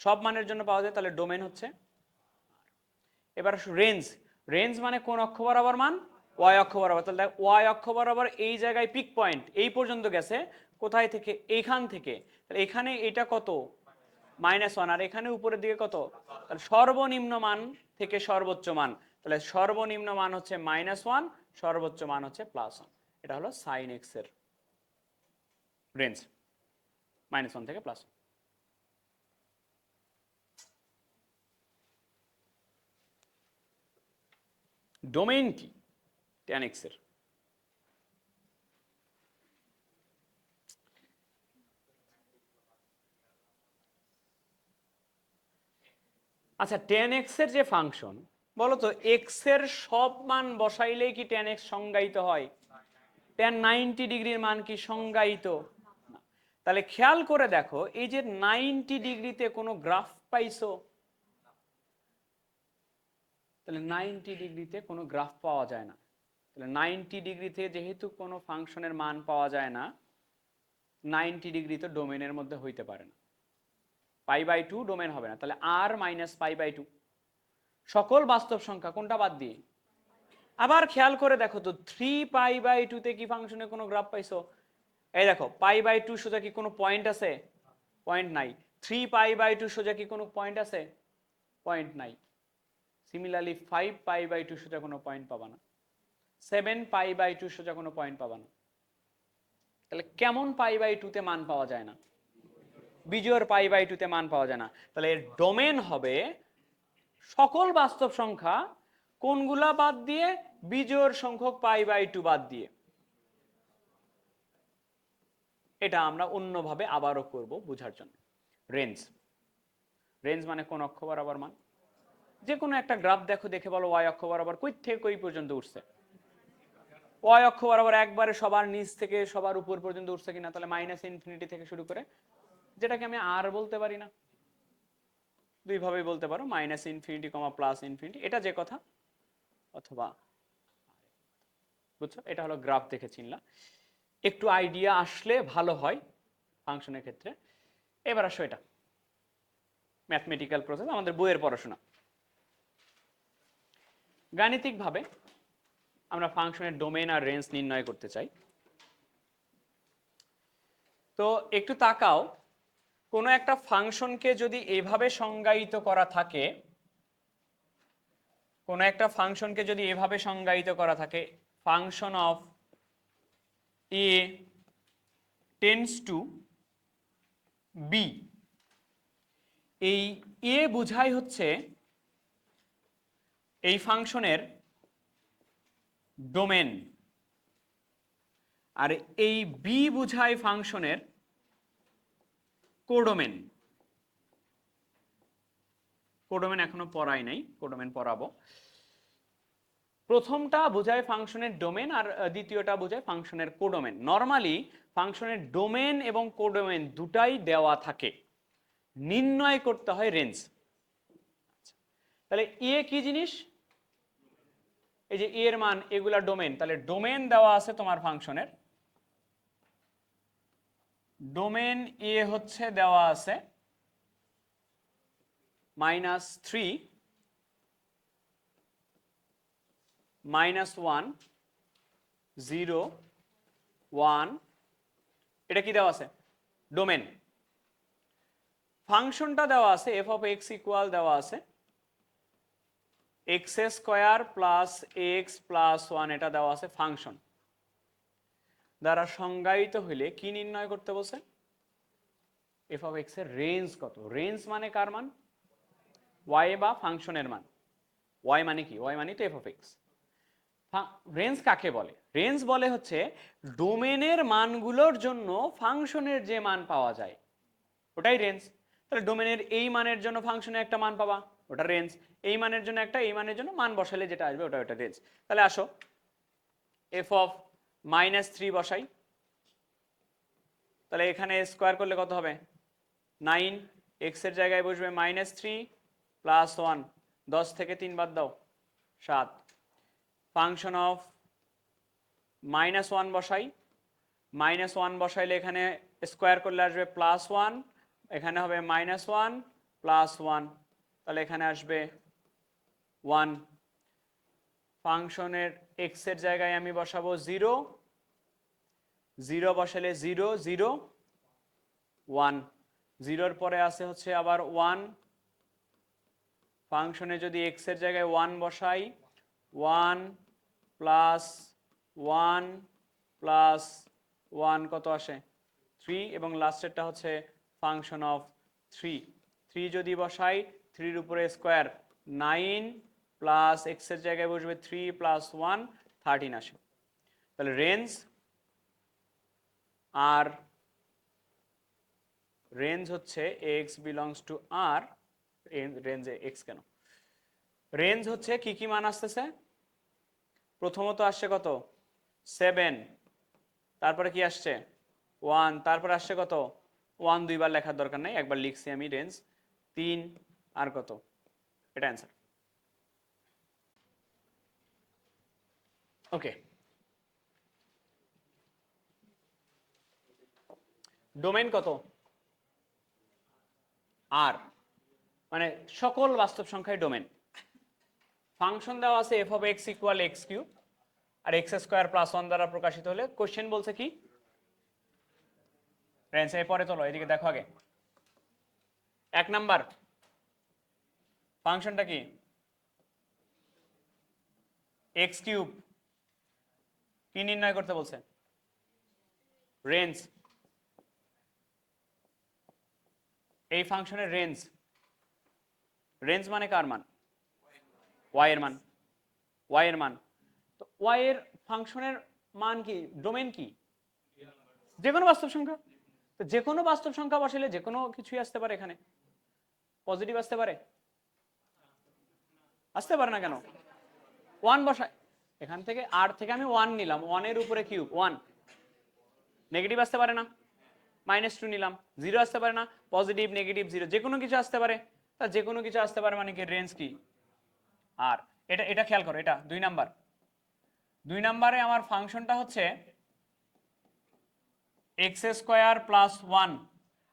S1: সব মানের জন্য পাওয়া যায়, তাহলে ডোমেন হচ্ছে। এবার রেঞ্জ। রেঞ্জ মানে কোন অক্ষ বরাবর মান? ওয়াই অক্ষ বরাবর। তাহলে ওয়াই অক্ষ বরাবর এই জায়গায় পিক পয়েন্ট এই পর্যন্ত গেছে, কোথায় থেকে? এইখান থেকে। তাহলে এখানে এটা কত? -1, আর এখানে উপরের দিকে কত? তাহলে সর্বনিম্ন মান থেকে সর্বোচ্চ মান, তাহলে সর্বনিম্ন মান হচ্ছে -1, সর্বোচ্চ মান হচ্ছে +1। এটা হলো সাইন এক্স এর রেঞ্জ, -1 থেকে +1। ডোমেইন কি tan x এর? আচ্ছা, tan x এর যে ফাংশন, বলো তো x এর সব মান বসাইলেই কি tan x সংজ্ঞায়িত হয়? tan 90 ডিগ্রির মান কি সংজ্ঞায়িত? না। তাহলে খেয়াল করে দেখো, এই যে 90 ডিগ্রিতে কোনো গ্রাফ পাইছো? তাহলে 90 ডিগ্রিতে কোনো গ্রাফ পাওয়া যায় না। তাহলে 90 ডিগ্রিতে যেহেতু কোনো ফাংশনের মান পাওয়া যায় না, 90 ডিগ্রি তো ডোমেনের মধ্যে হইতে পারে না, π/2 ডোমেন হবে না। তাহলে r - π/2 সকল বাস্তব সংখ্যা, কোনটা বাদ দিয়ে? আবার খেয়াল করে দেখো তো, 3π/2 তে কি ফাংশনের কোনো গ্রাফ পাইছো? এই দেখো, π/2 সোজা কি কোনো পয়েন্ট আছে? পয়েন্ট নাই। 3π/2 সোজা কি কোনো পয়েন্ট আছে? পয়েন্ট নাই। সিমিলারলি 5π/2 সোজা কোনো পয়েন্ট পাবা না, 7π/2 সোজা কোনো পয়েন্ট পাবা না। তাহলে কেমন π/2 তে মান পাওয়া যায় না? বিজোড় π/2 তে মান পাওয়া যায় না। তাহলে এর ডোমেন হবে সকল বাস্তব সংখ্যা, কোনগুলা বাদ দিয়ে? বিজোড় সংখ্যক π/2 বাদ দিয়ে। এটা আমরা অন্যভাবে আবারও করব বোঝার জন্য। রেঞ্জ। রেঞ্জ মানে কোন অক্ষ বরাবর মান? যে কোনো একটা গ্রাফ দেখো, দেখে বলো ওয়াই অক্ষ বরাবর কই থেকে কই পর্যন্ত উঠছে? ওয়াই অক্ষ বরাবর একবারে সবার নিচ থেকে সবার উপর পর্যন্ত উঠছে কিনা? তাহলে -∞ থেকে শুরু করে, যেটাকে আমি আর বলতে পারি না, দুই ভাবেই বলতে পারো, -∞, +∞, এটা যে কথা, অথবা, বুঝছো? এটা হলো গ্রাফ দেখে চিনলা। একটু আইডিয়া আসলে ভালো হয় ফাংশনের ক্ষেত্রে। এবার আসো এটা ম্যাথমেটিক্যাল প্রসেস, আমাদের বইয়ের পড়াশোনা। গাণিতিকভাবে আমরা ফাংশনের ডোমেন আর রেঞ্জ নির্ণয় করতে চাই। তো একটু তাকাও, কোনো একটা ফাংশনকে যদি এভাবে সংজ্ঞায়িত করা থাকে, কোনো একটা ফাংশনকে যদি এভাবে সংজ্ঞায়িত করা থাকে, function of A tends to B, এই এ বুঝাই হচ্ছে এই ফাংশনের ডোমেন, আর এই বি বুঝায় ফাংশনের কোডোমেন। কোডোমেন এখনো পড়াই নাই, কোডোমেন পড়াবো। প্রথমটা বোঝায় ফাংশনের ডোমেন, আর দ্বিতীয়টা বোঝায় ফাংশনের কোডোমেন। নরমালি ফাংশনের ডোমেন এবং কোডোমেন দুটাই দেওয়া থাকে, নির্ণয় করতে হয় রেঞ্জ। তাহলে এ কি জিনিস? এই যে এর মান, এগুলা ডোমেন। তাহলে ডোমেন দেওয়া আছে তোমার ফাংশনের, ডোমেন এ হচ্ছে দেওয়া আছে -3, -1, 0, 1, এটা কি দেওয়া আছে? ডোমেন। ফাংশনটা দেওয়া আছে f of x ইকুয়াল দেওয়া আছে x² + x + 1, এটা দেওয়া আছে ফাংশন দ্বারা সংজ্ঞায়িত হইলে কি নির্ণয় করতে বলছে? f of x এর রেঞ্জ কত? রেঞ্জ মানে কার মান? y বা ফাংশনের মান। y মানে কি? y মানে তো f of x। রেঞ্জ কাকে বলে? রেঞ্জ বলে হচ্ছে ডোমেনের মানগুলোর জন্য ফাংশনের যে মান পাওয়া যায়, ওটাই রেঞ্জ। তাহলে ডোমেনের এই মানের জন্য ফাংশনে একটা মান পাবা, ওটা রেঞ্জ। এই মানের জন্য একটা, এই মানের জন্য মান বসালে যেটা আসবে ওটা ওটা রেঞ্জ। তাহলে আসো এফ অফ -3 বসাই। তাহলে এখানে স্কোয়ার করলে কত হবে? 9, এক্স এর জায়গায় বসবে -3 + 1, 10 থেকে 3 বাদ দাও 7। ফাংশন অফ -1 বসাই, -1 বসাইলে এখানে স্কোয়ার করলে আসবে +1, এখানে হবে -1 + 1, তাহলে এখানে আসবে 1। ফাংশনের এক্স এর জায়গায় আমি বসাবো 0, 0 বসালে 0 0 1, 0-র পরে আছে হচ্ছে আবার 1। ফাংশনে যদি এক্স এর জায়গায় 1 বসাই, 1 + 1 + 1 কত আসে? 3, এবং লাস্টেরটা হচ্ছে ফাংশন অফ 3। 3 যদি বসাই, 3-র উপরে স্কোয়ার 9 প্লাস এক্স এর জায়গায় বসবে 3 + 1 13 আসে। তাহলে রেঞ্জ আর রেঞ্জ হচ্ছে এক্স বিলংস টু আর, রেঞ্জে এক্স কেন? রেঞ্জ হচ্ছে কি কি মান আসতেছে? প্রথমত আসছে কত? 7, তারপরে কি আসছে? 1, তারপরে আসছে কত? 1 দুইবার লেখার দরকার নাই, একবার লিখছি আমি রেঞ্জ 3, আর কত? এটা অ্যান্সার। ওকে, ডোমেইন কত? আর, মানে সকল বাস্তব সংখ্যায় ডোমেন। ফাংশন দেওয়া আছে F of X equal X cube, আর এক্স স্কোয়ার প্লাস 1 দ্বারা প্রকাশিত হলে কোশ্চেন বলছে কি? রেঞ্জ। এরপরে চলো এদিকে দেখো আগে। 1 নাম্বার ফাংশনটা কি? X cube. কি নির্ণয় করতে বলছে? রেঞ্জ। এই ফাংশনের রেঞ্জ, রেঞ্জ মানে কার মান? ওয়াই এর মান, ওয়াই এর মান। তো ওয়াই এর ফাংশনের মান কি? ডোমেন কি? যে কোনো বাস্তব সংখ্যা। তো যে কোনো বাস্তব সংখ্যা বসালে যে কোনো কিছুই আসতে পারে, এখানে পজিটিভ আসতে পারে, আসতে পারে না কেন? 1 বসায়, এখান থেকে আর থেকে আমি 1 নিলাম, 1 এর উপরে কিউব 1, নেগেটিভ আসতে পারে না? -2 নিলাম, 0 আসতে পারে না? পজিটিভ নেগেটিভ 0 যে কোনো কিছু আসতে পারে। তা যে কোনো কিছু আসতে পারে মানে কি রেঞ্জ কি? আর এটা এটা খেয়াল করো, এটা 2 নাম্বার। 2 নাম্বারে আমার ফাংশনটা হচ্ছে এক্স স্কোয়ার প্লাস 1।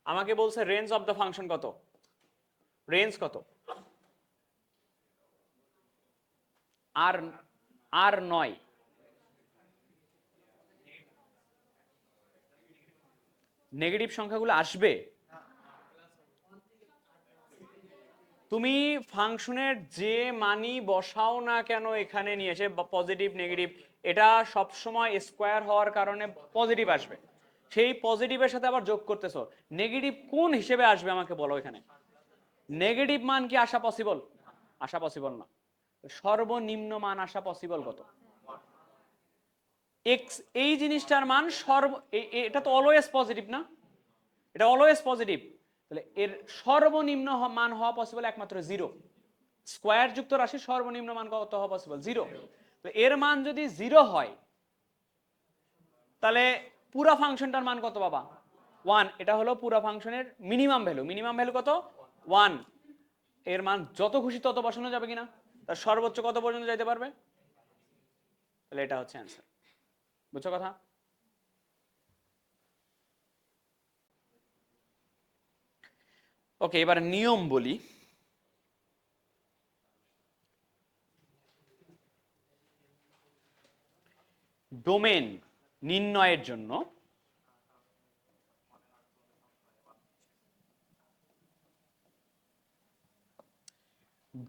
S1: আমাকে বলছে রেঞ্জ অফ দ্য ফাংশন কত? রেঞ্জ কত? আর আর 9। নেগেটিভ সংখ্যাগুলো আসবে। তুমি ফাংশনের যে মানই বসাও না কেন এখানে নিয়ে এসে, পজিটিভ নেগেটিভ, এটা সব সময় স্কোয়ার হওয়ার কারণে পজিটিভ আসবে। সেই পজিটিভের সাথে আবার যোগ করতেছো, নেগেটিভ কোন হিসেবে আসবে আমাকে বলো এখানে? নেগেটিভ মান কি আসা পসিবল? আসা পসিবল না। সর্বনিম্ন মান আসা পসিবল কত? এক্স, এই জিনিসটার মান এটা তো অলওয়েজ পজিটিভ না? এটা অলওয়েজ পজিটিভ। তাহলে এর সর্বনিম্ন মান হওয়া পসিবল একমাত্র 0। স্কোয়ার যুক্ত রাশির সর্বনিম্ন মান কত হওয়া পসিবল? 0। তো এর মান যদি 0 হয়, তাহলে পুরা ফাংশনটার মান কত পাবা? 1। এটা হলো পুরা ফাংশনের মিনিমাম ভ্যালু। মিনিমাম ভ্যালু কত? 1। এর মান যত খুশি তত বসানো যাবে কিনা? তার সর্বোচ্চ কত পর্যন্ত যাইতে পারবে? তাহলে এটা হচ্ছে অ্যান্সার। বুঝছো কথা? ওকে, এবার নিয়ম বলি। ডোমেন নির্ণয়ের জন্য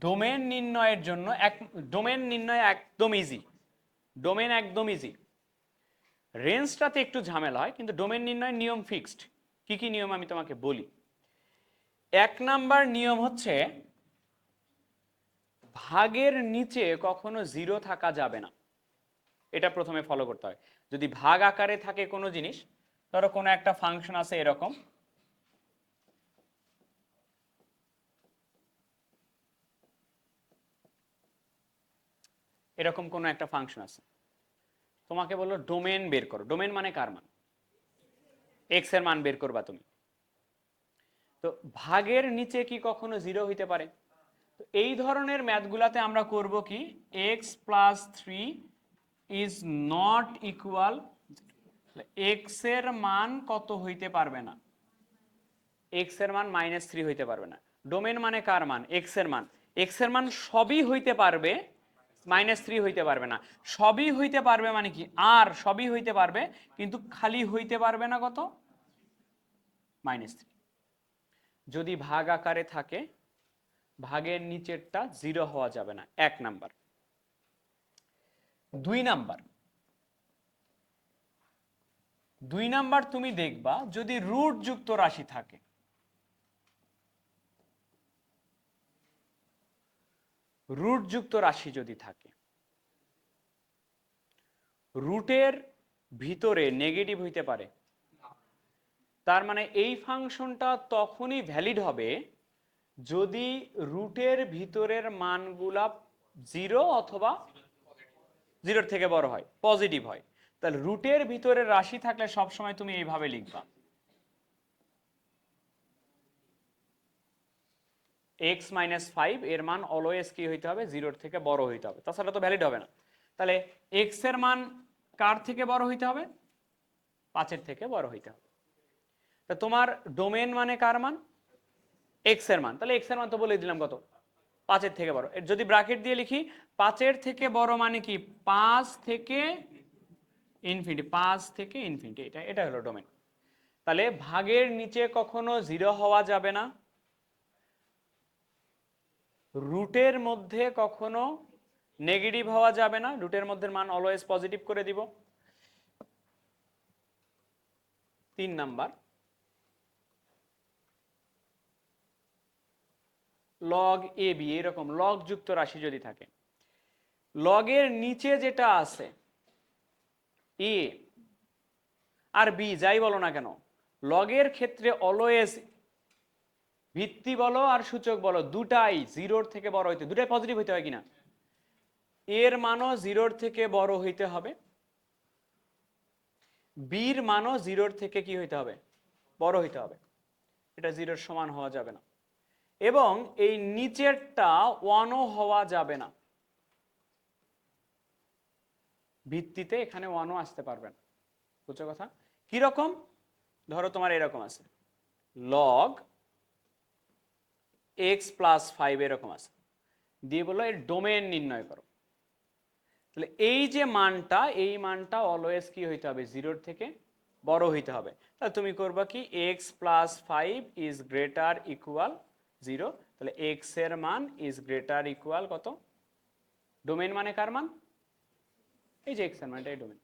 S1: ডোমেন নির্ণয় একদম ইজি। ডোমেন একদম ইজি। রেঞ্জটাতে একটু ঝামেলা হয়, কিন্তু ডোমেন নির্ণয়ের নিয়ম ফিক্সড। কি কি নিয়ম আমি তোমাকে বলি। 1 নাম্বার নিয়ম হচ্ছে ভাগের নিচে কখনো 0 থাকা যাবে না। এটা প্রথমে ফলো করতে হয়। যদি ভাগ আকারে থাকে কোনো জিনিস, ধরো কোনো একটা ফাংশন আছে এরকম, এরকম কোনো একটা ফাংশন আছে, তোমাকে বললো ডোমেন বের করো। ডোমেন মানে কার মান? এক্স এর মান বের করবা তুমি। তো ভাগের নিচে কি কখনো 0 হইতে পারে? তো এই ধরনের ম্যাথগুলাতে আমরা করব কি, x + 3 is not equal, x এর মান কত হইতে পারবে না? এক্স এর মান -3 হইতে পারবে না। ডোমেন মানে কার মান? এক্স এর মান। এক্স এর মান সবই হইতে পারবে, -3 হইতে পারবে না। সবই হইতে পারবে মানে কি, আর সবই হইতে পারবে, কিন্তু খালি হইতে পারবে না কত? -3। যদি ভাগ আকারে থাকে, ভাগের নিচেরটা 0 হওয়া যাবে না, 1 নাম্বার। 2 নাম্বার তুমি দেখবা যদি রুট যুক্ত রাশি থাকে। রুট যুক্ত রাশি যদি থাকে, রুটের ভিতরে নেগেটিভ হইতে পারে, তার মানে এই ফাংশনটা তখনই ভ্যালিড হবে যদি রুটের ভিতরের মানগুলা 0 অথবা 0 থেকে বড় হয়, পজিটিভ হয়। তাহলে রুটের ভিতরে রাশি থাকলে সবসময় তুমি এইভাবে লিখবা, x - 5 এর মান অলওয়েজ কি হইতে হবে? 0 থেকে বড় হইতে হবে, তাছাড়া তো ভ্যালিড হবে না। তাহলে x এর মান কার থেকে বড় হইতে হবে? 5 এর থেকে বড় হইতে হবে। তা তোমার ডোমেন মানে কার মান? x এর মান। তাহলে x এর মান তো বলে দিলাম কত? 5 এর থেকে বড়। যদি ব্র্যাকেট দিয়ে লিখি, 5 এর থেকে বড় মানে কি? 5 থেকে ইনফিনিটি, 5 থেকে ইনফিনিটি, এটা হলো ডোমেন। তাহলে ভাগের নিচে কখনো 0 হওয়া যাবে না, রুটের মধ্যে কখনো নেগেটিভ হওয়া যাবে না, রুটের মধ্যে মান অলওয়েজ পজিটিভ করে দিব। 3 নাম্বার, লগ এ বি, এরকম লগ যুক্ত রাশি যদি থাকে, লগের নিচে যেটা আছে এ আর বি যাই বলো না কেন, লগের ক্ষেত্রে অলওয়েজ ভিত্তি বলো আর সূচক বলো দুটাই 0 থেকে বড় হইতে, দুটাই পজিটিভ হইতে হয় কিনা? এর মানও 0 থেকে বড় হইতে হবে, বির মানও 0 থেকে কি হইতে হবে? বড় হইতে হবে। এটা 0 সমান হওয়া যাবে না, এবং এই নিচেরটা 1ও হওয়া যাবে না। ভিত্তিতে এখানে 1ও আসতে পারবে না। বুঝছো কথা? কিরকম? ধরো তোমার এরকম আছে, লগ x + 5 এরকম আছে, দিয়ে বললো এর ডোমেন নির্ণয় করো। তাহলে এই যে মানটা, এই মানটা অলওয়েজ কি হইতে হবে? 0 থেকে বড় হইতে হবে। তাহলে তুমি করবা কি, x + 5 ইজ গ্রেটার ইকুয়াল 0। তাহলে x এর মান ইজ গ্রেটার ইকুয়াল কত? ডোমেন মানে কার মান? এই যে x এর মান, এটাই ডোমেন।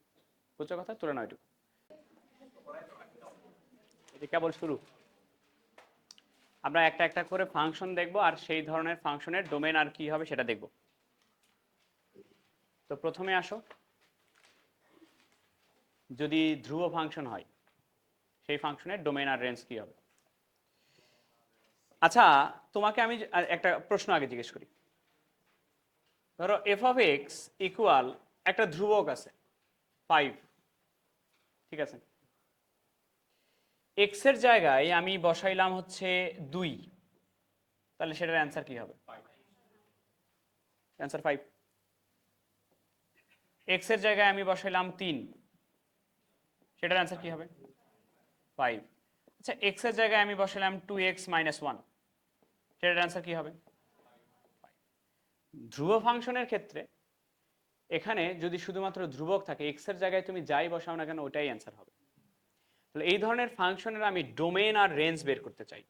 S1: বুঝছো কথা? তুলে নাও এটুকু, এটা কেবল শুরু। আমরা একটা একটা করে ফাংশন দেখব, আর সেই ধরনের ফাংশনের ডোমেন আর কি হবে সেটা দেখব। তো প্রথমে আসো, যদি ধ্রুব ফাংশন হয়, সেই ফাংশনের ডোমেন আর রেঞ্জ কি হবে? আচ্ছা, তোমাকে আমি একটা প্রশ্ন আগে জিজ্ঞেস করি। ধরো f(x) ইকুয়াল একটা ধ্রুবক আছে 5, ঠিক আছে? x এর জায়গায় আমি বসাইলাম হচ্ছে 2, তাহলে সেটার অ্যান্সার কি হবে? অ্যান্সার 5। x এর জায়গায় আমি বসাইলাম 3, সেটার অ্যান্সার কি হবে? 5। আচ্ছা, x এর জায়গায় আমি বসাইলাম 2x - 1, সেটার অ্যান্সার কি হবে? ধ্রুব ফাংশনের ক্ষেত্রে এখানে যদি শুধুমাত্র ধ্রুবক থাকে, x এর জায়গায় তুমি যাই বসাও না কেন ওটাই অ্যান্সার হবে। তাহলে এই ধরনের ফাংশনের আমি ডোমেন আর রেঞ্জ বের করতে চাই।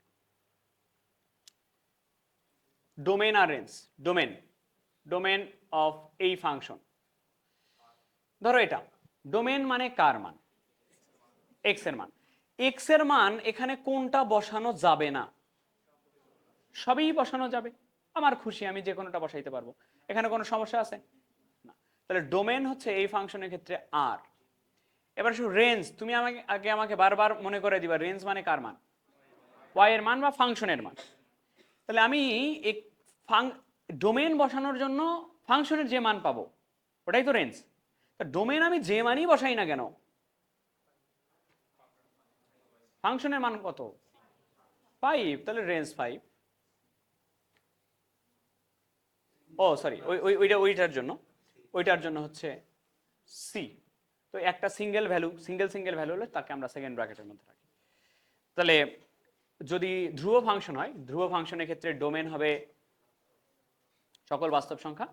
S1: ডোমেন আর রেঞ্জ, ডোমেন অফ এই ফাংশন। ধরো এটা ডোমেন মানে কার মান? x এর মান। x এর মান এখানে কোনটা বসানো যাবে না? সবই বসানো যাবে, আমার খুশি, আমি যে কোনোটা বসাইতে পারবো, এখানে কোনো সমস্যা আছে না। তাহলে ডোমেন হচ্ছে এই ফাংশনের ক্ষেত্রে আর। এবার শুধু রেঞ্জ, তুমি আমাকে বারবার মনে করে দিবা, রেঞ্জ মানে কার মান? y এর মান বা ফাংশনের মান। তাহলে আমি ডোমেন বসানোর জন্য ফাংশনের যে মান পাবো ওটাই তো রেঞ্জ। ডোমেন আমি যে মানই বসাই না কেন, ফাংশনের মান কত 5, তাহলে রেঞ্জ 5। ও সরি, ওইটার জন্য হচ্ছে সি। তো একটা সিঙ্গেল ভ্যালু হলে তাকে আমরা সেকেন্ড ব্র্যাকেটের মধ্যে রাখি। তাহলে যদি ধ্রুব ফাংশন হয়, ধ্রুব ফাংশনের ক্ষেত্রে ডোমেন হবে সকল বাস্তব সংখ্যা,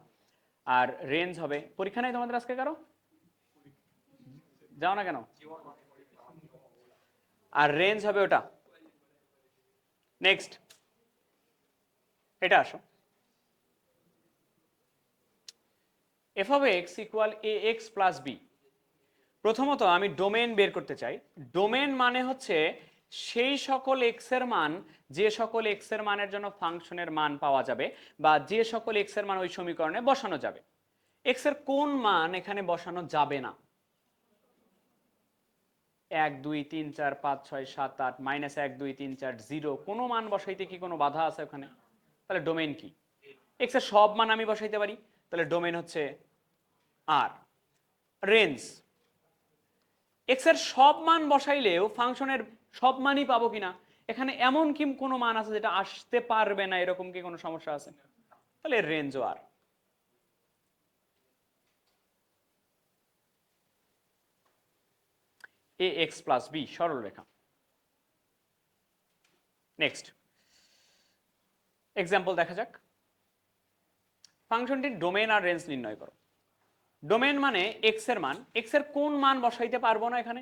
S1: আর রেঞ্জ হবে, পরীক্ষা নাই তোমাদের আজকে কারো? যাও না কেন? আর রেঞ্জ হবে ওটা। নেক্সট এটা আসো, F of X equal A x plus B. প্রথমত আমি ডোমেন বের করতে চাই। ডোমেন মানে হচ্ছে সেই সকল এক্স এর মান, যে সকল এক্স এর মানের জন্য ফাংশনের মান পাওয়া যাবে, বা যে সকল এক্স এর মান ওই সমীকরণে বসানো যাবে। এক্স এর কোন মান এখানে বসানো যাবে না? 1 2 3 4 5 6 7 8 -1 2 3 4 0, কোনো মান বসাইতে কি কোনো বাধা আছে ওখানে? তাহলে ডোমেন কি? এক্স এর সব মান আমি বসাইতে পারি, তাহলে ডোমেন হচ্ছে আর। রেঞ্জ, এক্স এর সব মান বসাইলেও ফাংশনের সব মানই পাবো কিনা, এখানে এমন কি কোনো মান আছে যেটা আসতে পারবে না, এরকম কি কোনো সমস্যা আছে? তাহলে রেঞ্জও আর। এ এক্স প্লাস বি সরল রেখা। নেক্সট এক্সাম্পল দেখা যাক। ফাংশনটির ডোমেন আর রেঞ্জ নির্ণয় করো। ডোমেন মানে এক্স এর মান, এক্স এর কোন মান বসাইতে পারবো না, এখানে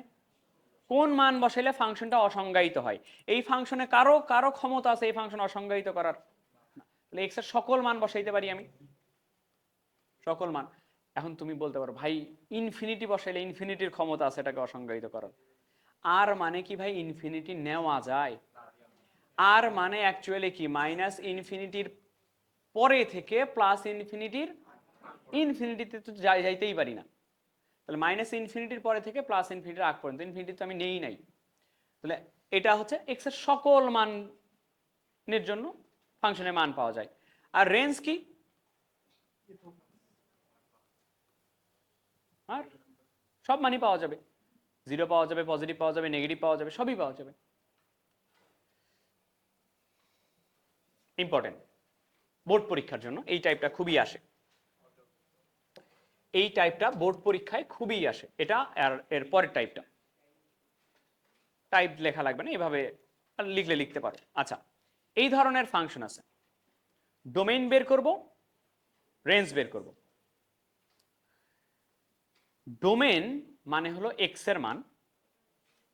S1: কোন মান বসাইলে ফাংশনটা অসংজ্ঞায়িত হয়। এই ফাংশনে কারো কারো ক্ষমতা আছে এই ফাংশন অসংজ্ঞায়িত করার? তাহলে এক্স এর সকল মান বসাইতে পারি আমি, সকল মান। এখন তুমি বলতে পারো ভাই ইনফিনিটি বসাইলে ইনফিনিটির ক্ষমতা আছে এটাকে অসংজ্ঞায়িত করার। আর মানে কি ভাই ইনফিনিটি নেওয়া যায়? আর মানে অ্যাকচুয়ালি কি মাইনাস ইনফিনিটির পরে থেকে প্লাস ইনফিনিটিতে তো যাইতেই পারি না। তাহলে মাইনাস ইনফিনিটির পরে থেকে প্লাস ইনফিনিটির আগ পর্যন্ত, ইনফিনিটি তো আমি নেই নাই। তাহলে এটা হচ্ছে এক্স এর সকল মানের জন্য ফাংশনের মান পাওয়া যায়। আর রেঞ্জ কি? আর সব মানই পাওয়া যাবে, জিরো পাওয়া যাবে, পজিটিভ পাওয়া যাবে, নেগেটিভ পাওয়া যাবে, সবই পাওয়া যাবে। ইম্পর্টেন্ট, বোর্ড পরীক্ষার জন্য এই টাইপটা খুবই আসে, এই টাইপটা বোর্ড পরীক্ষায় খুবই আসে। এটা আর এর পরের টাইপটা, টাইপ লেখা লাগবে না, এভাবে লিখলে লিখতে পারো। আচ্ছা, এই ধরনের ফাংশন আছে, ডোমেইন বের করব, রেঞ্জ বের করব। ডোমেন মানে হলো এক্স এর মান,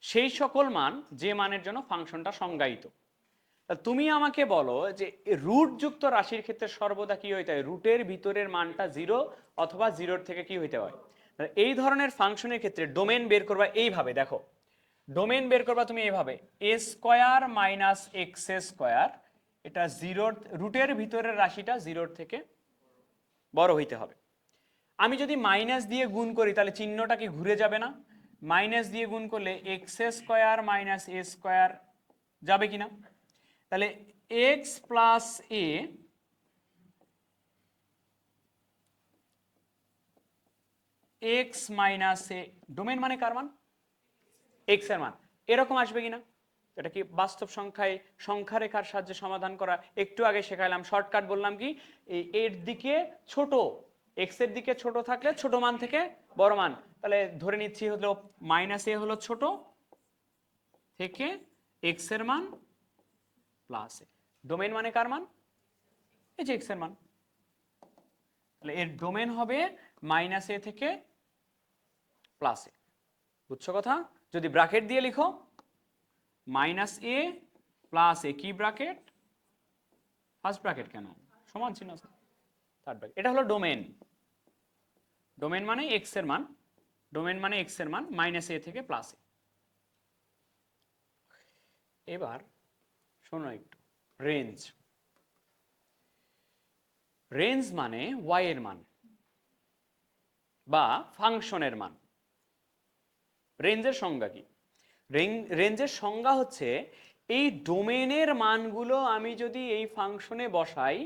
S1: সেই সকল মান যে মানের জন্য ফাংশনটা সংজ্ঞায়িত। তুমি আমাকে বলো যে রুট যুক্ত রাশির ক্ষেত্রে সর্বদা কি হইতে হয়? রুটের ভিতরের মানটা 0 অথবা 0 থেকে কি হইতে হয়? এই ধরনের ফাংশনের ক্ষেত্রে ডোমেন বের করবা এইভাবে, দেখো ডোমেন বের করবা তুমি এইভাবে, a square minus x square, এটা 0, রুটের ভিতরের রাশিটা 0 থেকে বড় হইতে হবে। আমি যদি মাইনাস দিয়ে গুণ করি তাহলে চিহ্নটা কি ঘুরে যাবে না? মাইনাস দিয়ে গুণ করলে এক্স স্কয়ার মাইনাস এ স্কয়ার যাবে কিনা? তাহলে এক্স প্লাস এ এক্স মাইনাস এ, ডোমেন মানে কার মান? এক্স এর মান। এরকম আসবে কিনা? এটা কি বাস্তব সংখ্যায় সংখ্যা রেখার সাহায্যে সমাধান করা? একটু আগে শেখাইলাম, শর্টকাট বললাম কি, এর দিকে ছোট, এক্স এর দিকে ছোট থাকলে ছোট মান থেকে বড় মান। তাহলে ধরে নিচ্ছি হলো মাইনাস এ হলো ছোট থেকে এক্স এর মান প্লাস এ। ডোমেন মানে কার মান? এই যে এক্স এর মান। তাহলে এর ডোমেন হবে মাইনাস এ থেকে প্লাস এ। বুঝছো কথা? যদি ব্র্যাকেট দিয়ে লিখো মাইনাস এ প্লাস এ, কি ব্র্যাকেট? ফার্স্ট ব্র্যাকেট কেন, সমান চিহ্ন আছে, থার্ড ব্র্যাকেট। এটা হলো ডোমেন। ডোমেন মানে এক্স এর মান, ডোমেন মানে এক্স এর মান মাইনাস এ থেকে প্লাস এ। এবার শোনো একটু, রেঞ্জ। রেঞ্জ মানে ওয়াই এর মান বা ফাংশনের মান। রেঞ্জের সংজ্ঞা কি? রেঞ্জের সংজ্ঞা হচ্ছে এই ডোমেনের মানগুলো আমি যদি এই ফাংশনে বসাই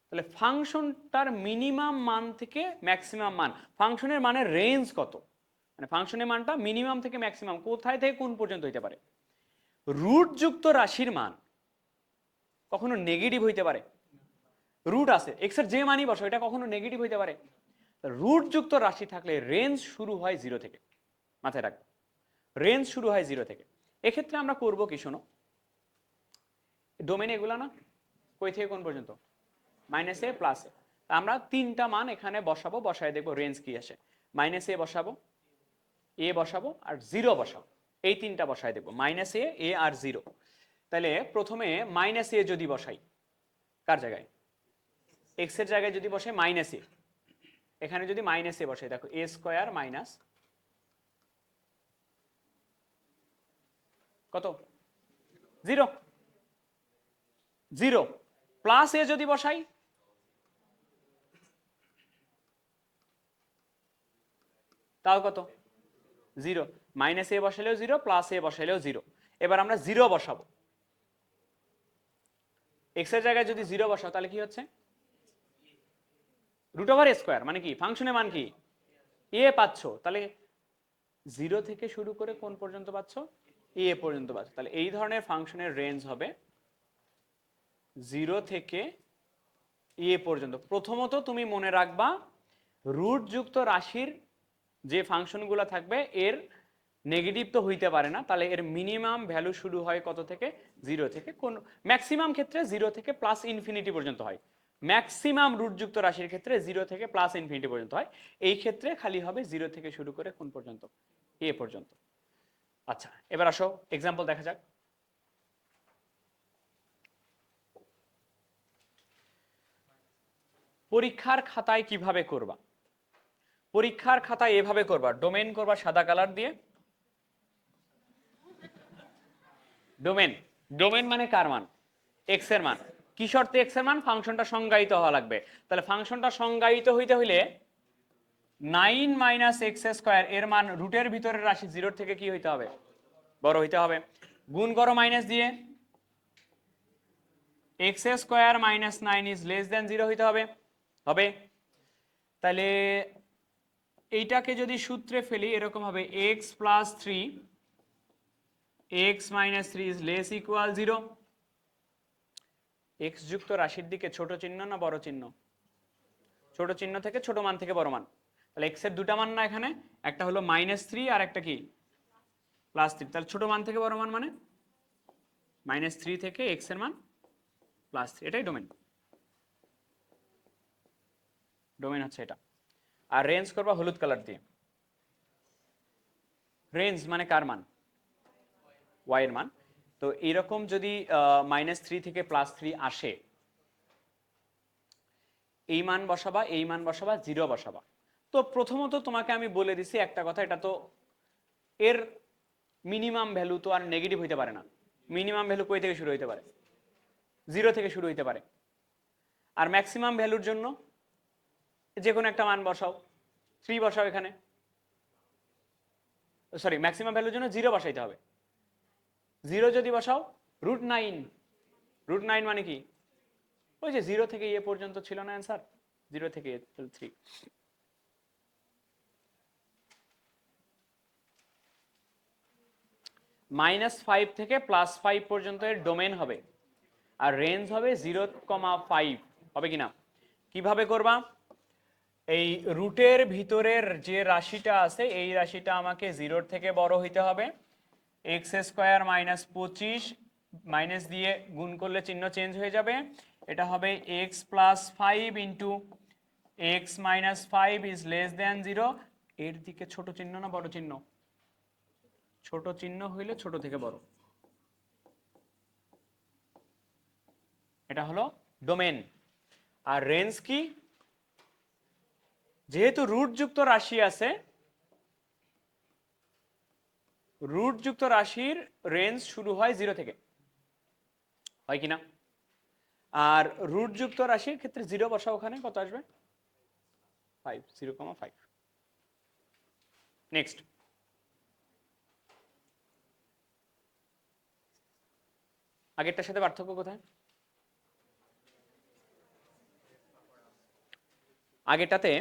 S1: তাহলে ফাংশনটার মিনিমাম মান থেকে ম্যাক্সিমাম মান, ফাংশনের মানের রেঞ্জ কত, মানে ফাংশনের মানটা মিনিমাম থেকে ম্যাক্সিমাম কোথায় থেকে কোন পর্যন্ত হইতে পারে। রুটযুক্ত রাশির মান কখনো নেগেটিভ হইতে পারে, রুট আছে এক্স এর যে মানই বসো এটা কখনো নেগেটিভ হইতে পারে। রুটযুক্ত রাশি থাকলে রেঞ্জ শুরু হয় 0 থেকে, মাথায় রাখবে রেঞ্জ শুরু হয় 0 থেকে। এক্ষেত্রে আমরা করব কি শোনো, ডোমেন এগুলা না, কই থেকে কোন পর্যন্ত, মাইনাস এ প্লাস এ। আমরা তিনটা মান এখানে বসাবো, বসায় দেখবো রেঞ্জ কি আসে। মাইনাস এ বসাবো, এ বসাবো আর 0 বসাবো, এই তিনটা বসায় দেখবো, মাইনাস এ আর 0। তাহলে প্রথমে মাইনাস এ যদি বসাই, কার জায়গায়, এক্স এর জায়গায় যদি বসাই মাইনাস এ, এখানে যদি মাইনাস এ বসাই দেখো এ স্কোয়ার মাইনাস কত 0, 0 প্লাস এ যদি বসাই তাও কত 0, মাইনাস এ বসালেও 0 প্লাস এ বসালেও 0। এবার আমরা 0 বসাবো, এক্স এর জায়গায় যদি 0 বসাও তাহলে কি হচ্ছে রুট ওভার এ স্কোয়ার, মানে কি ফাংশনের মান কি এ পাচ্ছ, তাহলে 0 থেকে শুরু করে কোন পর্যন্ত পাচ্ছ এ পর্যন্ত পাচ্ছ। তাহলে এই ধরনের ফাংশনের রেঞ্জ হবে 0 থেকে এ পর্যন্ত। প্রথমত তুমি মনে রাখবা রুটযুক্ত রাশির যে ফাংশনগুলো থাকবে এর নেগেটিভ তো হইতে পারে না, তাহলে এর মিনিমাম ভ্যালু শুরু হয় কত থেকে 0 থেকে, কোন ম্যাক্সিমাম ক্ষেত্রে 0 থেকে প্লাস ইনফিনিটি পর্যন্ত হয়, ম্যাক্সিমাম রুটযুক্ত রাশির ক্ষেত্রে 0 থেকে প্লাস ইনফিনিটি পর্যন্ত হয়। এই ক্ষেত্রে খালি হবে 0 থেকে শুরু করে কোন পর্যন্ত এ পর্যন্ত। আচ্ছা এবার আসো এক্সাম্পল দেখা যাক। পরীক্ষার খাতায় কিভাবে করবা, পরীক্ষার খাতায় এভাবে করবা, ডোমেন করবা সাদা কালার দিয়ে। ডোমেন, ডোমেন মানে কার মান, এক্স এর মান। কি শর্তে এক্স এর মান, ফাংশনটা সংজ্ঞায়িত হওয়া লাগবে। তাহলে ফাংশনটা সংজ্ঞায়িত হইতে হইলে 9 মাইনাস এক্স স্কোয়ার এর মান রুটের ভিতরের রাশি 0 থেকে কি হইতে হবে বড় হইতে হবে, গুণ করো মাইনাস দিয়ে, x square minus 9 is less than 0 হইতে হবে, হবে। তাহলে এইটাকে যদি সূত্রে ফেলি এরকম হবে x plus 3 x minus 3 is less equal 0। X যুক্ত রাশির দিকে ছোট চিহ্ন না বড় চিহ্ন, ছোট চিহ্ন থেকে ছোট মান থেকে বড় মান। তাহলে এক্স এর দুটা মান না এখানে, একটা হলো -3 আর একটা কি +3। তাহলে ছোট মান থেকে বড় মান মানে -3 থেকে এক্স এর মান +3, এটাই ডোমেন, ডোমেন হচ্ছে এটা। আর রেঞ্জ করবা হলুদ কালার দিয়ে, রেঞ্জ মানে কার মান ওয়াই এর মান। তো এরকম যদি -3 থেকে +3 আসে, এই মান বসাবা, এই মান বসাবা, 0 বসাবা। তো প্রথমত তোমাকে আমি বলে দিছি একটা কথা, এটা তো এর মিনিমাম ভ্যালু তো আর নেগেটিভ হইতে পারে না, মিনিমাম ভ্যালু কই থেকে শুরু হইতে পারে 0 থেকে শুরু হইতে পারে। আর ম্যাক্সিমাম ভ্যালুর জন্য যে কোনো একটা মান বসাও, 3 বসাও এখানে, সরি ম্যাক্সিমাম ভ্যালুর জন্য 0 বসাইতে হবে। 0 যদি বসাও √9, √9 মানে কি ওই যে 0 থেকে এ পর্যন্ত ছিল না অ্যান্সার, 0 থেকে এ 3। -5 থেকে +5 পর্যন্ত এর ডোমেন হবে, আর রেঞ্জ হবে 0,5 হবে কিনা। কিভাবে করবা, এই রুটের ভিতরের যে রাশিটা আছে এই রাশিটা আমাকে 0 থেকে বড় হইতে হবে। এক্স স্কোয়ার মাইনাস 25 মাইনাস দিয়ে গুণ করলে চিহ্ন চেঞ্জ হয়ে যাবে, এটা হবে x plus 5 into x minus 5 is less than 0। এর দিকে ছোট চিহ্ন না বড় চিহ্ন, ছোট চিহ্ন হইলে ছোট থেকে বড়, এটা হলো ডোমেন। আর রেঞ্জ কি, যেহেতু রুটযুক্ত রাশি আছে, রুটযুক্ত রাশির রেঞ্জ শুরু হয় 0 থেকে, হয় কিনা। আর রুটযুক্ত রাশির ক্ষেত্রে 0 বসা, ওখানে কত আসবে 5, 0,5। নেক্সট, আগেরটার সাথে পার্থক্য কোথায়, আগেটাতে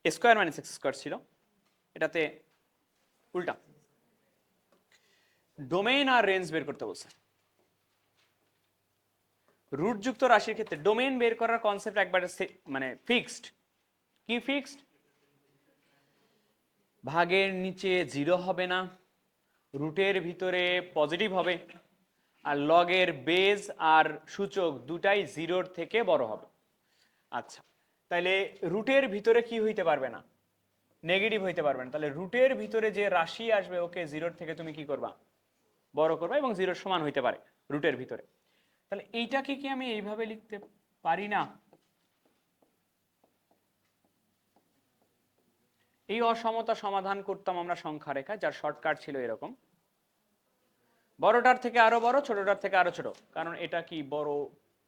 S1: স্কোয়ার মাইনাস এক্স স্কোয়ার ছিল, এটাতে উল্টা। ডোমেইন আর রেঞ্জ বের করতে বলছে। রুটযুক্ত রাশির ক্ষেত্রে ডোমেইন বের করার কনসেপ্ট একবারে মানে ফিক্সড। কি ফিক্সড? ভাগের নিচে 0 হবে না, রুটের ভিতরে পজিটিভ হবে, আর লগের বেজ আর সূচক দুটাই 0-র থেকে বড় হবে। আচ্ছা, তাহলে রুটের ভিতরে কি হইতে পারবে না? নেগেটিভ হইতে পারবে না। তাহলে রুটের ভিতরে যে রাশি আসবে ওকে 0-র থেকে তুমি কি করবা? বড় করবা, এবং 0-র সমান হইতে পারে রুটের ভিতরে। তাহলে এইটাকে কি আমি এইভাবে লিখতে পারি না? এই অসমতা সমাধান করতাম আমরা সংখ্যা রেখা, যার শর্টকাট ছিল এরকম: বড়টার থেকে আরো বড়, ছোটটার থেকে আরো ছোট। কারণ এটা কি বড়,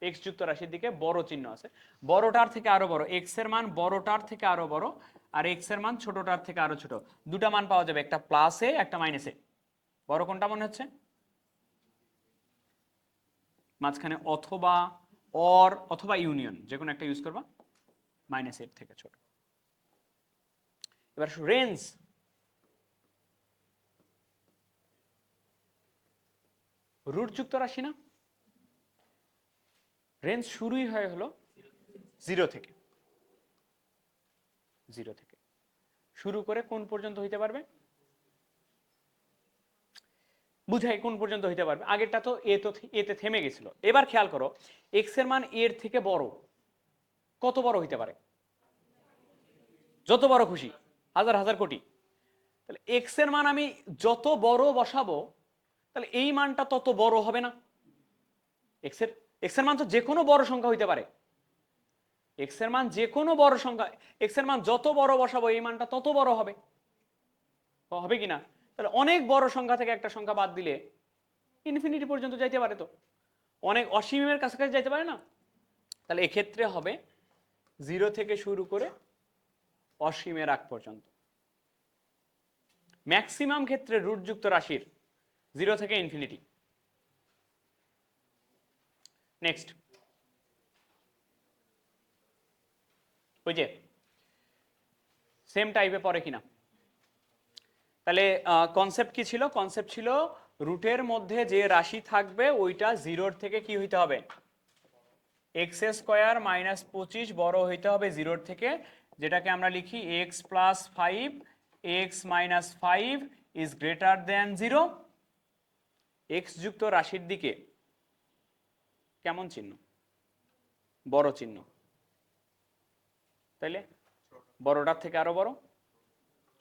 S1: এক্স যুক্ত রাশির দিকে বড় চিহ্ন আছে। বড়টার থেকে আরো বড়, এক্স এর মান বড়টার থেকে আরো বড়, আর এক্স এর মান ছোটটার থেকে আরো ছোট। দুটা মান পাওয়া যাবে, একটা প্লাসে একটা মাইনাসে। বড় কোনটা মনে হচ্ছে? মাঝখানে অথবা, অর অথবা ইউনিয়ন, যে কোনো একটা ইউজ করবা। মাইনাস এর থেকে ছোট। এবার রেঞ্জ। রুটযুক্ত রাশি না, রেঞ্জ শুরুই হয় হলো 0 থেকে। 0 থেকে শুরু করে কোন পর্যন্ত হইতে পারবে? বুঝাই কোন পর্যন্ত হইতে পারবে। আগেরটা তো এতে থেমে গেছিল। এবার খেয়াল করো, এক্স এর মান এর থেকে বড়। কত বড় হইতে পারে? যত বড় খুশি, হাজার হাজার কোটি। তাহলে এক্স এর মান আমি যত বড় বসাবো, তাহলে এই মানটা তত বড় হবে না? এক্স এর মান তো যে কোনো বড় সংখ্যা হইতে পারে। এক্স এর মান যে কোনো বড় সংখ্যা, এক্স এর মান যত বড় বসাবো এই মানটা তত বড় হবে। হবে কিনা? তাহলে অনেক বড় সংখ্যা থেকে একটা সংখ্যা বাদ দিলে ইনফিনিটি পর্যন্ত যাইতে পারে, তো অনেক অসীমের কাছাকাছি যাইতে পারে না? তাহলে এক্ষেত্রে হবে 0 থেকে শুরু করে অসীমের আগ পর্যন্ত। ম্যাক্সিমাম ক্ষেত্রে রুটযুক্ত রাশির 0 থেকে ইনফিনিটি। নেক্সট, ওই যে সেম টাইপে পড়ে কিনা। তাহলে কনসেপ্ট কি ছিল? কনসেপ্ট ছিল রুটের মধ্যে যে রাশি থাকবে ওইটা 0-র থেকে কি হইতে হবে? এক্স স্কোয়ার মাইনাস 25 বড় হইতে হবে 0-র থেকে, যেটাকে আমরা লিখি x plus 5 x minus 5 is greater than 0। X যুক্ত রাশির দিকে কেমন চিহ্ন? বড় চিহ্ন। তাইলে বড়টার থেকে আরো বড়,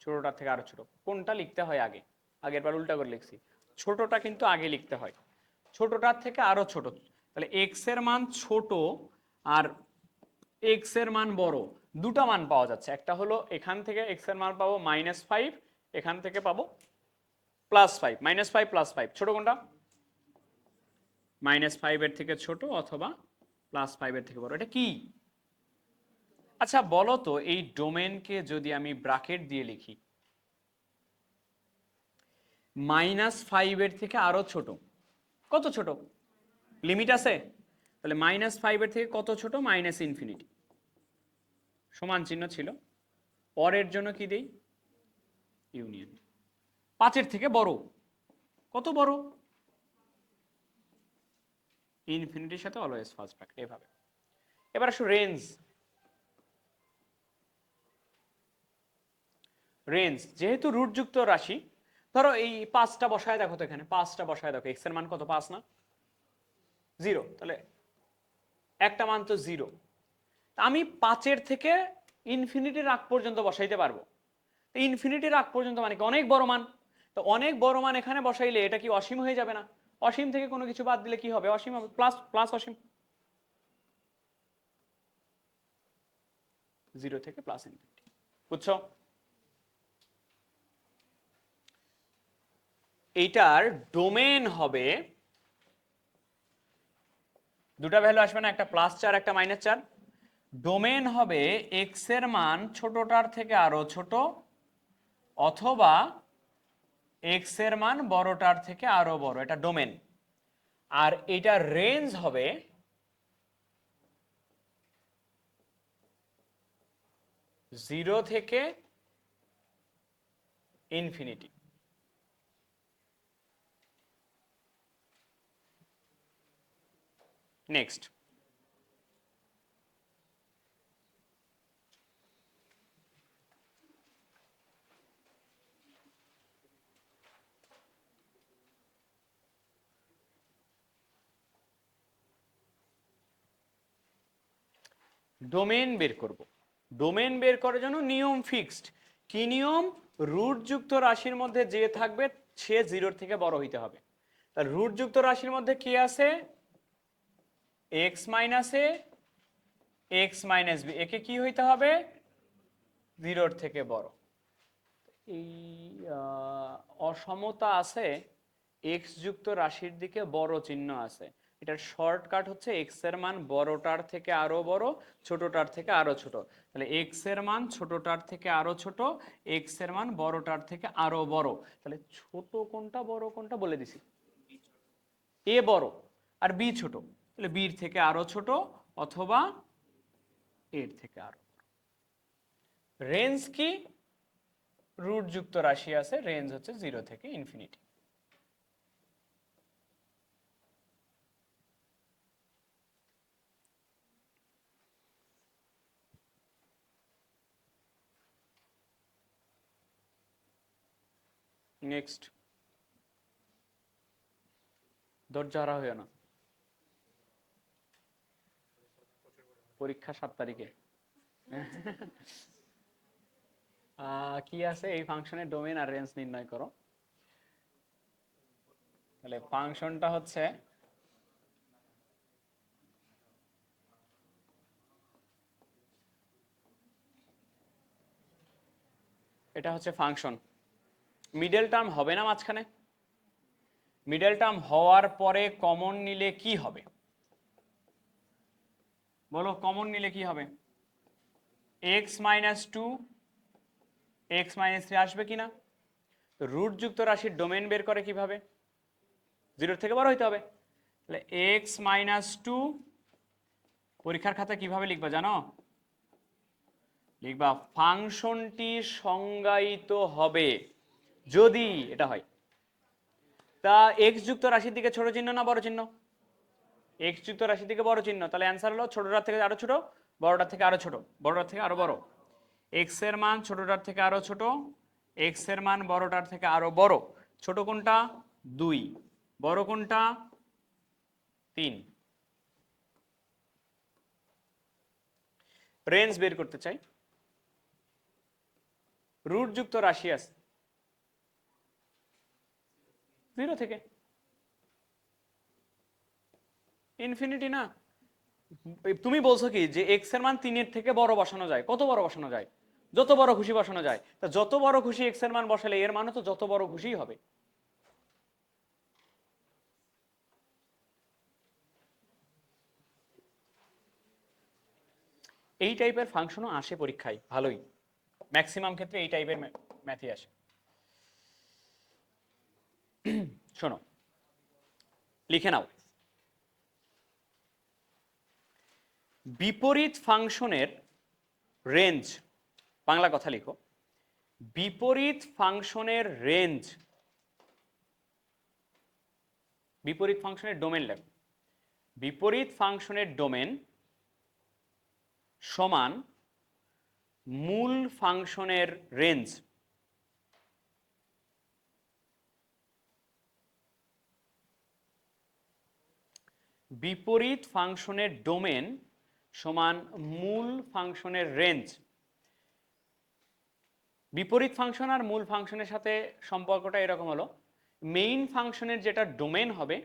S1: ছোটটার থেকে আরো ছোট। কোনটা লিখতে হয় আগে? আগের বার উল্টা করে লিখছি, ছোটটা কিন্তু আগে লিখতে হয়। ছোটটার থেকে আরো ছোট। তাহলে এক্স এর মান ছোট আর এক্স এর মান বড়, দুটা মান পাওয়া যাচ্ছে। একটা হলো এখান থেকে এক্স এর মান পাবো -5, এখান থেকে পাবো +5। -5 +5, ছোট কোনটা? -5 এর থেকে ছোট অথবা +5 এর থেকে বড়। এটা কি? আচ্ছা বলো তো, এই ডোমেনকে যদি আমি ব্র্যাকেট দিয়ে লিখি, -5 এর থেকে আরো ছোট, কত ছোট? লিমিট আছে? তাহলে -5 এর থেকে কত ছোট? -∞। সমান চিহ্ন ছিল। পরের জন্য কি দেই? ইউনিয়ন। 5 এর থেকে বড়, কত বড়? ইনফিনিটির সাথে অলওয়েজ ফার্স্ট ব্র্যাকেট, এভাবে। এবার আসো রেঞ্জ। রেঞ্জ যেহেতু রুটযুক্ত রাশি, ধরো এই 5টা বসায় দেখো তো, এখানে 5টা বসায় দেখো, এক্স এর মান কত? 5 না? 0। তাহলে একটা মান তো 0। আমি 5 এর থেকে ইনফিনিটির আগ পর্যন্ত বসাইতে পারবো। ইনফিনিটির আগ পর্যন্ত মানে কি? অনেক বড় মান। তো অনেক বড় মান এখানে বসাইলে এটা কি অসীম হয়ে যাবে না? অসীম থেকে কোনো কিছু বাদ দিলে কি হবে? অসীম হবে। প্লাস প্লাস অসীম। 0 থেকে প্লাস ইনফিনিটি। বুঝছো? এইটার ডোমেন হবে, দুটা ভ্যালু আসবে না, একটা +4 একটা -4। ডোমেন হবে এক্স এর মান ছোটটার থেকে আরো ছোট অথবা এক্স এর মান বড়টার থেকে আরো বড়, এটা ডোমেন। আর এটার রেঞ্জ হবে 0 থেকে ইনফিনিটি। নেক্সট, ডোমেন বের করব। ডোমেন বের করার জন্য নিয়ম ফিক্সড। কি নিয়ম? রুট যুক্ত রাশির মধ্যে যে থাকবে সে 0 থেকে বড় হইতে হবে। তাহলে রুট যুক্ত রাশির মধ্যে কি আছে? x মাইনাস এ, এক্স মাইনাস বি, একে কি হইতে হবে? 0 থেকে বড়। এই অসমতা আছে, এক্স যুক্ত রাশির দিকে বড় চিহ্ন আছে। এটার শর্টকাট হচ্ছে এক্স এর মান বড়টার থেকে আরো বড়, ছোটটার থেকে আরো ছোট। তাহলে এক্স এর মান ছোটটার থেকে আরো ছোট, এক্স এর মান বড়টার থেকে আরো বড়। তাহলে ছোট কোনটা বড় কোনটা বলে দিছি। এ বড় আর বি ছোট, তাহলে বির থেকে আরো ছোট অথবা এর থেকে আরো। রেঞ্জ কি? রুট যুক্ত রাশি আছে, রেঞ্জ হচ্ছে 0 থেকে ইনফিনিটি। নেক্সট, ধৈর্য হারা হইও না, পরীক্ষা 7 তারিখে। কি আছে? এই ফাংশনের ডোমেন আর রেঞ্জ নির্ণয় করো। তাহলে ফাংশনটা হচ্ছে এটা হচ্ছে ফাংশন। মিডল টার্ম হবে না মাঝখানে? মিডল টার্ম হওয়ার পরে কমন নিলে কি হবে? বলো, কমন নিলে কি হবে? x মাইনাস 2, x মাইনাস 3 আসবে কিনা? তো রুট যুক্ত রাশির ডোমেন বের করে কিভাবে? 0 থেকে বড় হইতে হবে। তাহলে x মাইনাস 2 পরীক্ষার খাতায় কিভাবে লিখবা জানো? লিখবা ফাংশনটি সংজ্ঞায়িত হবে যদি এটা হয়। তা x যুক্ত রাশির দিকে ছোট চিহ্ন না বড় চিহ্ন? x যুক্ত রাশির দিকে বড় চিহ্ন, তাহলে অ্যান্সার হলো ছোটটার থেকে আরো ছোট, বড়টার থেকে আরো ছোট, বড়টার থেকে আরো বড়। x এর মান ছোটটার থেকে আরো ছোট, x এর মান বড়টার থেকে আরো বড়। ছোট কোনটা? 2। বড় কোনটা? 3। রেঞ্জ বের করতে চাই। রুট যুক্ত রাশি আছে 0 থেকে ইনফিনিটি না। তুমি বলছো কি যে x এর মান 3 এর থেকে বড় বসানো যায়? কত বড় বসানো যায়? যত বড় খুশি বসানো যায়। তা যত বড় খুশি x এর মান বসালে এর মানও তো যত বড় খুশিই হবে। এই টাইপের ফাংশনও আসে পরীক্ষায় ভালোই, ম্যাক্সিমাম ক্ষেত্রে এই টাইপের ম্যাথই আসে। শোনো, লিখে নাও। বিপরীত ফাংশনের রেঞ্জ, বাংলা কথা লিখো, বিপরীত ফাংশনের রেঞ্জ, বিপরীত ফাংশনের ডোমেন লেখো। বিপরীত ফাংশনের ডোমেন সমান মূল ফাংশনের রেঞ্জ। বিপরীত ফাংশনের ডোমেন সমান মূল ফাংশনের রেঞ্জ। বিপরীত ফাংশন আর মূল ফাংশনের সাথে সম্পর্কটা এরকম হলো, মেইন ফাংশনের যেটা ডোমেন হবে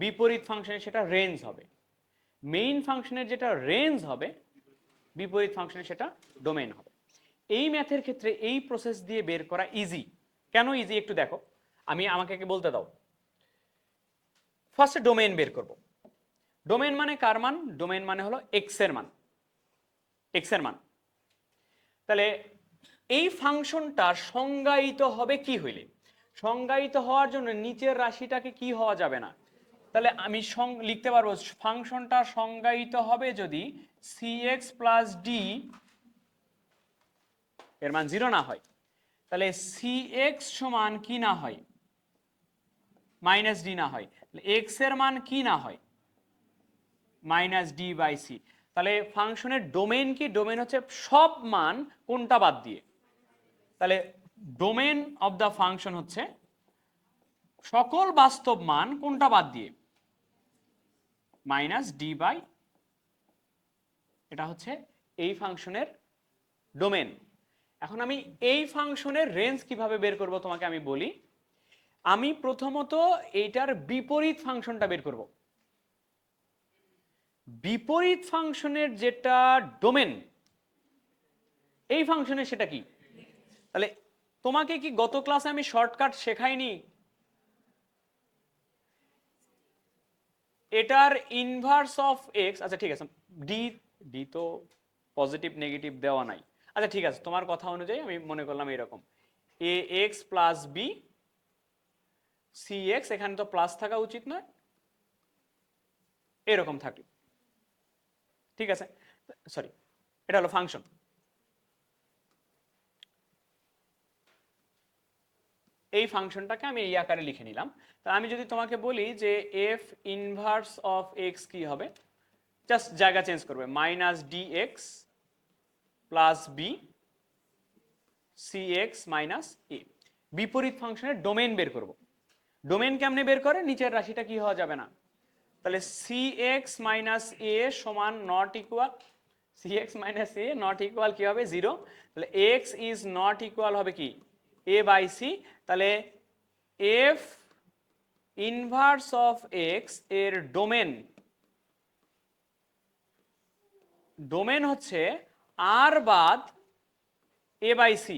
S1: বিপরীত ফাংশনের সেটা রেঞ্জ হবে, মেইন ফাংশনের যেটা রেঞ্জ হবে বিপরীত ফাংশনের সেটা ডোমেন হবে। এই ম্যাথের ক্ষেত্রে এই প্রসেস দিয়ে বের করা ইজি। কেন ইজি একটু দেখো, আমাকে বলতে দাও। ফার্স্টে ডোমেন বের করব। ডোমেন মানে কার মান? ডোমেন মানে হলো এক্স এর মান, এক্স এর মান। তাহলে এই ফাংশনটা সংজ্ঞায়িত হবে কি হইলে? সংজ্ঞায়িত হওয়ার জন্য নিচের রাশিটাকে কি হওয়া যাবে না। তাহলে আমি লিখতে পারবো ফাংশনটা সংজ্ঞায়িত হবে যদি cx প্লাস ডি এর মান 0 না হয়, তাহলে cx সমান কি না হয়, মাইনাস ডি না হয়, তাহলে x এর মান কি না হয়, মাইনাস ডি বাই সি। তাহলে ফাংশনের ডোমেন কি, ডোমেন হচ্ছে সব মান কোনটা বাদ দিয়ে, তাহলে ডোমেন অফ দ্য ফাংশন হচ্ছে সকল বাস্তব মান কোনটা বাদ দিয়ে, মাইনাস ডি বাই, এটা হচ্ছে এই ফাংশনের ডোমেন। এখন আমি এই ফাংশনের রেঞ্জ কিভাবে বের করব তোমাকে আমি বলি। আমি প্রথমত এইটার বিপরীত ফাংশনটা বের করব। বিপরীত ফাংশনের যেটা ডোমেন এই ফাংশনের সেটা কি, তাহলে তোমাকে কি গত ক্লাসে আমি শর্টকাট শেখাইনি, এটার ইনভার্স অফ এক্স, আচ্ছা ঠিক আছে, ডি ডি তো পজিটিভ নেগেটিভ দেওয়া নাই, আচ্ছা ঠিক আছে, তোমার কথা অনুযায়ী আমি মনে করলাম এরকম A x plus B C x, এখানে তো প্লাস থাকা উচিত নয়, এরকম থাকলো, ঠিক আছে, সরি এটা হলো ফাংশন। এই ফাংশনটাকে আমি এই আকারে লিখে নিলাম। তা আমি যদি তোমাকে বলি যে এফ ইনভার্স অফ এক্স কি হবে, জাস্ট জায়গা চেঞ্জ করবে, minus D x plus B C x minus A. বিপরীত ফাংশনের ডোমেন বের করব। ডোমেন কেমনে বের করে, নিচের রাশিটা কি হওয়া যাবে না, তাহলে সি এক্স মাইনাস এ সমান not equal, C x minus A not equal কি হবে 0, তাহলে এক্স ইজ নট ইকুয়াল হবে কি এ বাই সি। তাহলে এফ ইনভার্স অফ এক্স এর ডোমেন, ডোমেন হচ্ছে আর বাদ A by C.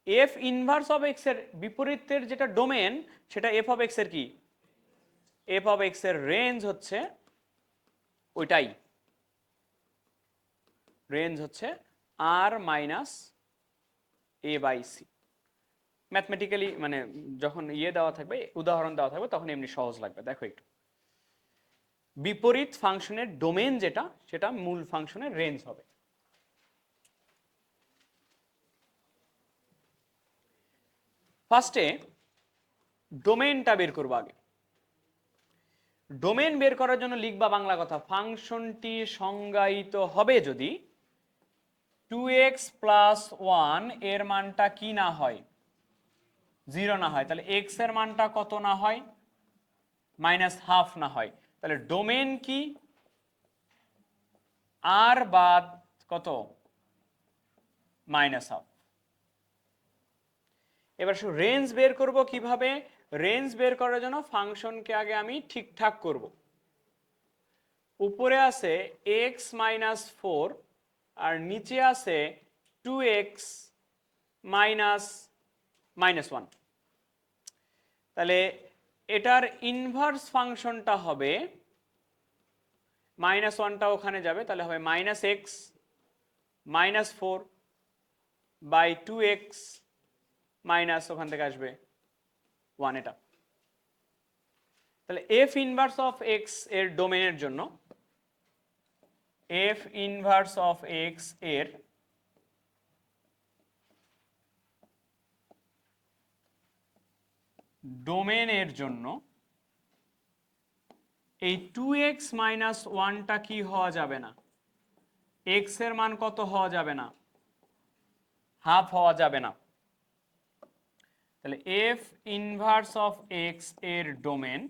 S1: F inverse of x এর বিপরীতের যেটা ডোমেন সেটা এফ অফ এক্স এর কি, এফ অফ এক্স এর রেঞ্জ হচ্ছে ওইটাই, রেঞ্জ হচ্ছে আর minus A by C. Mathematically মানে যখন ইয়ে দেওয়া থাকবে, উদাহরণ দেওয়া থাকবে, তখন এমনি সহজ লাগবে। দেখো একটু, বিপরীত ফাংশনের ডোমেন যেটা সেটা মূল ফাংশনের রেঞ্জ হবে। ফার্স্টে ডোমেনটা বের করবো আগে। ডোমেন বের করার জন্য লিখবা বাংলা কথা, ফাংশনটি সংজ্ঞায়িত হবে যদি 2x প্লাস 1 এর মানটা কি না হয়, 0 না হয়, তাহলে x এর মানটা কত না হয়, মাইনাস হাফ না হয়। তাহলে ডোমেন কি, আর বাদ কত, মাইনাস হাফ। এবার শুধু রেঞ্জ বের করব কিভাবে, রেঞ্জ বের করার জন্য ফাংশনকে আগে আমি ঠিকঠাক করব। উপরে আছে x মাইনাস 4 আর নিচে আছে 2x মাইনাস মাইনাস 1, তাহলে এটার ইনভার্স ফাংশনটা হবে, মাইনাস 1টা ওখানে যাবে, তাহলে হবে minus X minus 4 by 2x minus ওখান থেকে আসবে 1, এটা। তাহলে এফ ইনভার্স অফ এক্স এর ডোমেনের জন্য, এফ ইনভার্স অফ এক্স এর ডোমেনের জন্য এই 2x মাইনাস 1টা কি হওয়া যাবে না, x এর মান কত হওয়া যাবে না, হাফ হওয়া যাবে না। তাহলে এফ ইনভার্স অফ এক্স এর ডোমেন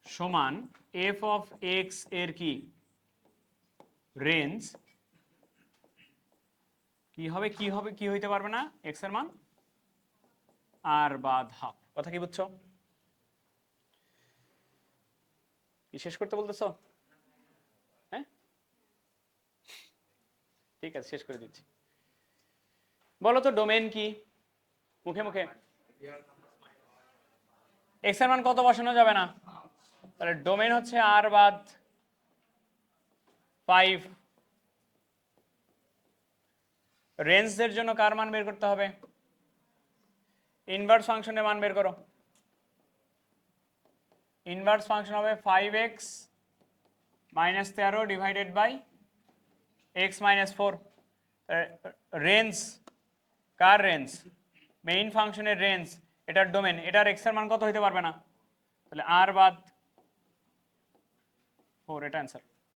S1: সমান এফ অফ এক্স এর কি রেঞ্জ, কি হবে কি হবে কি হইতে পারবে না, এক্স এর মান আর বাদ হাফ। কথা কি বুঝছো, কি শেষ করতে বলতেছো, হ্যাঁ ঠিক আছে শেষ করে দিচ্ছি। বলো তো ডোমেন কি, মুখে মুখে। এক্স এর মান কত বসানো যাবে না, তাহলে ডোমেন হচ্ছে আর বাদ 5। রেঞ্জের জন্য কার মান বের করতে হবে, ইনভার্স ফাংশনের মান বের করো। ইনভার্স ফাংশন হবে 5x minus 13 divided by X minus four. Range কার রেঞ্জ? মেইন ফাংশনের রেঞ্জ, এটার ডোমেন, এটার এক্স এর মান কত হইতে পারবে না, তাহলে আর বাদ 4, এটা অ্যান্সার।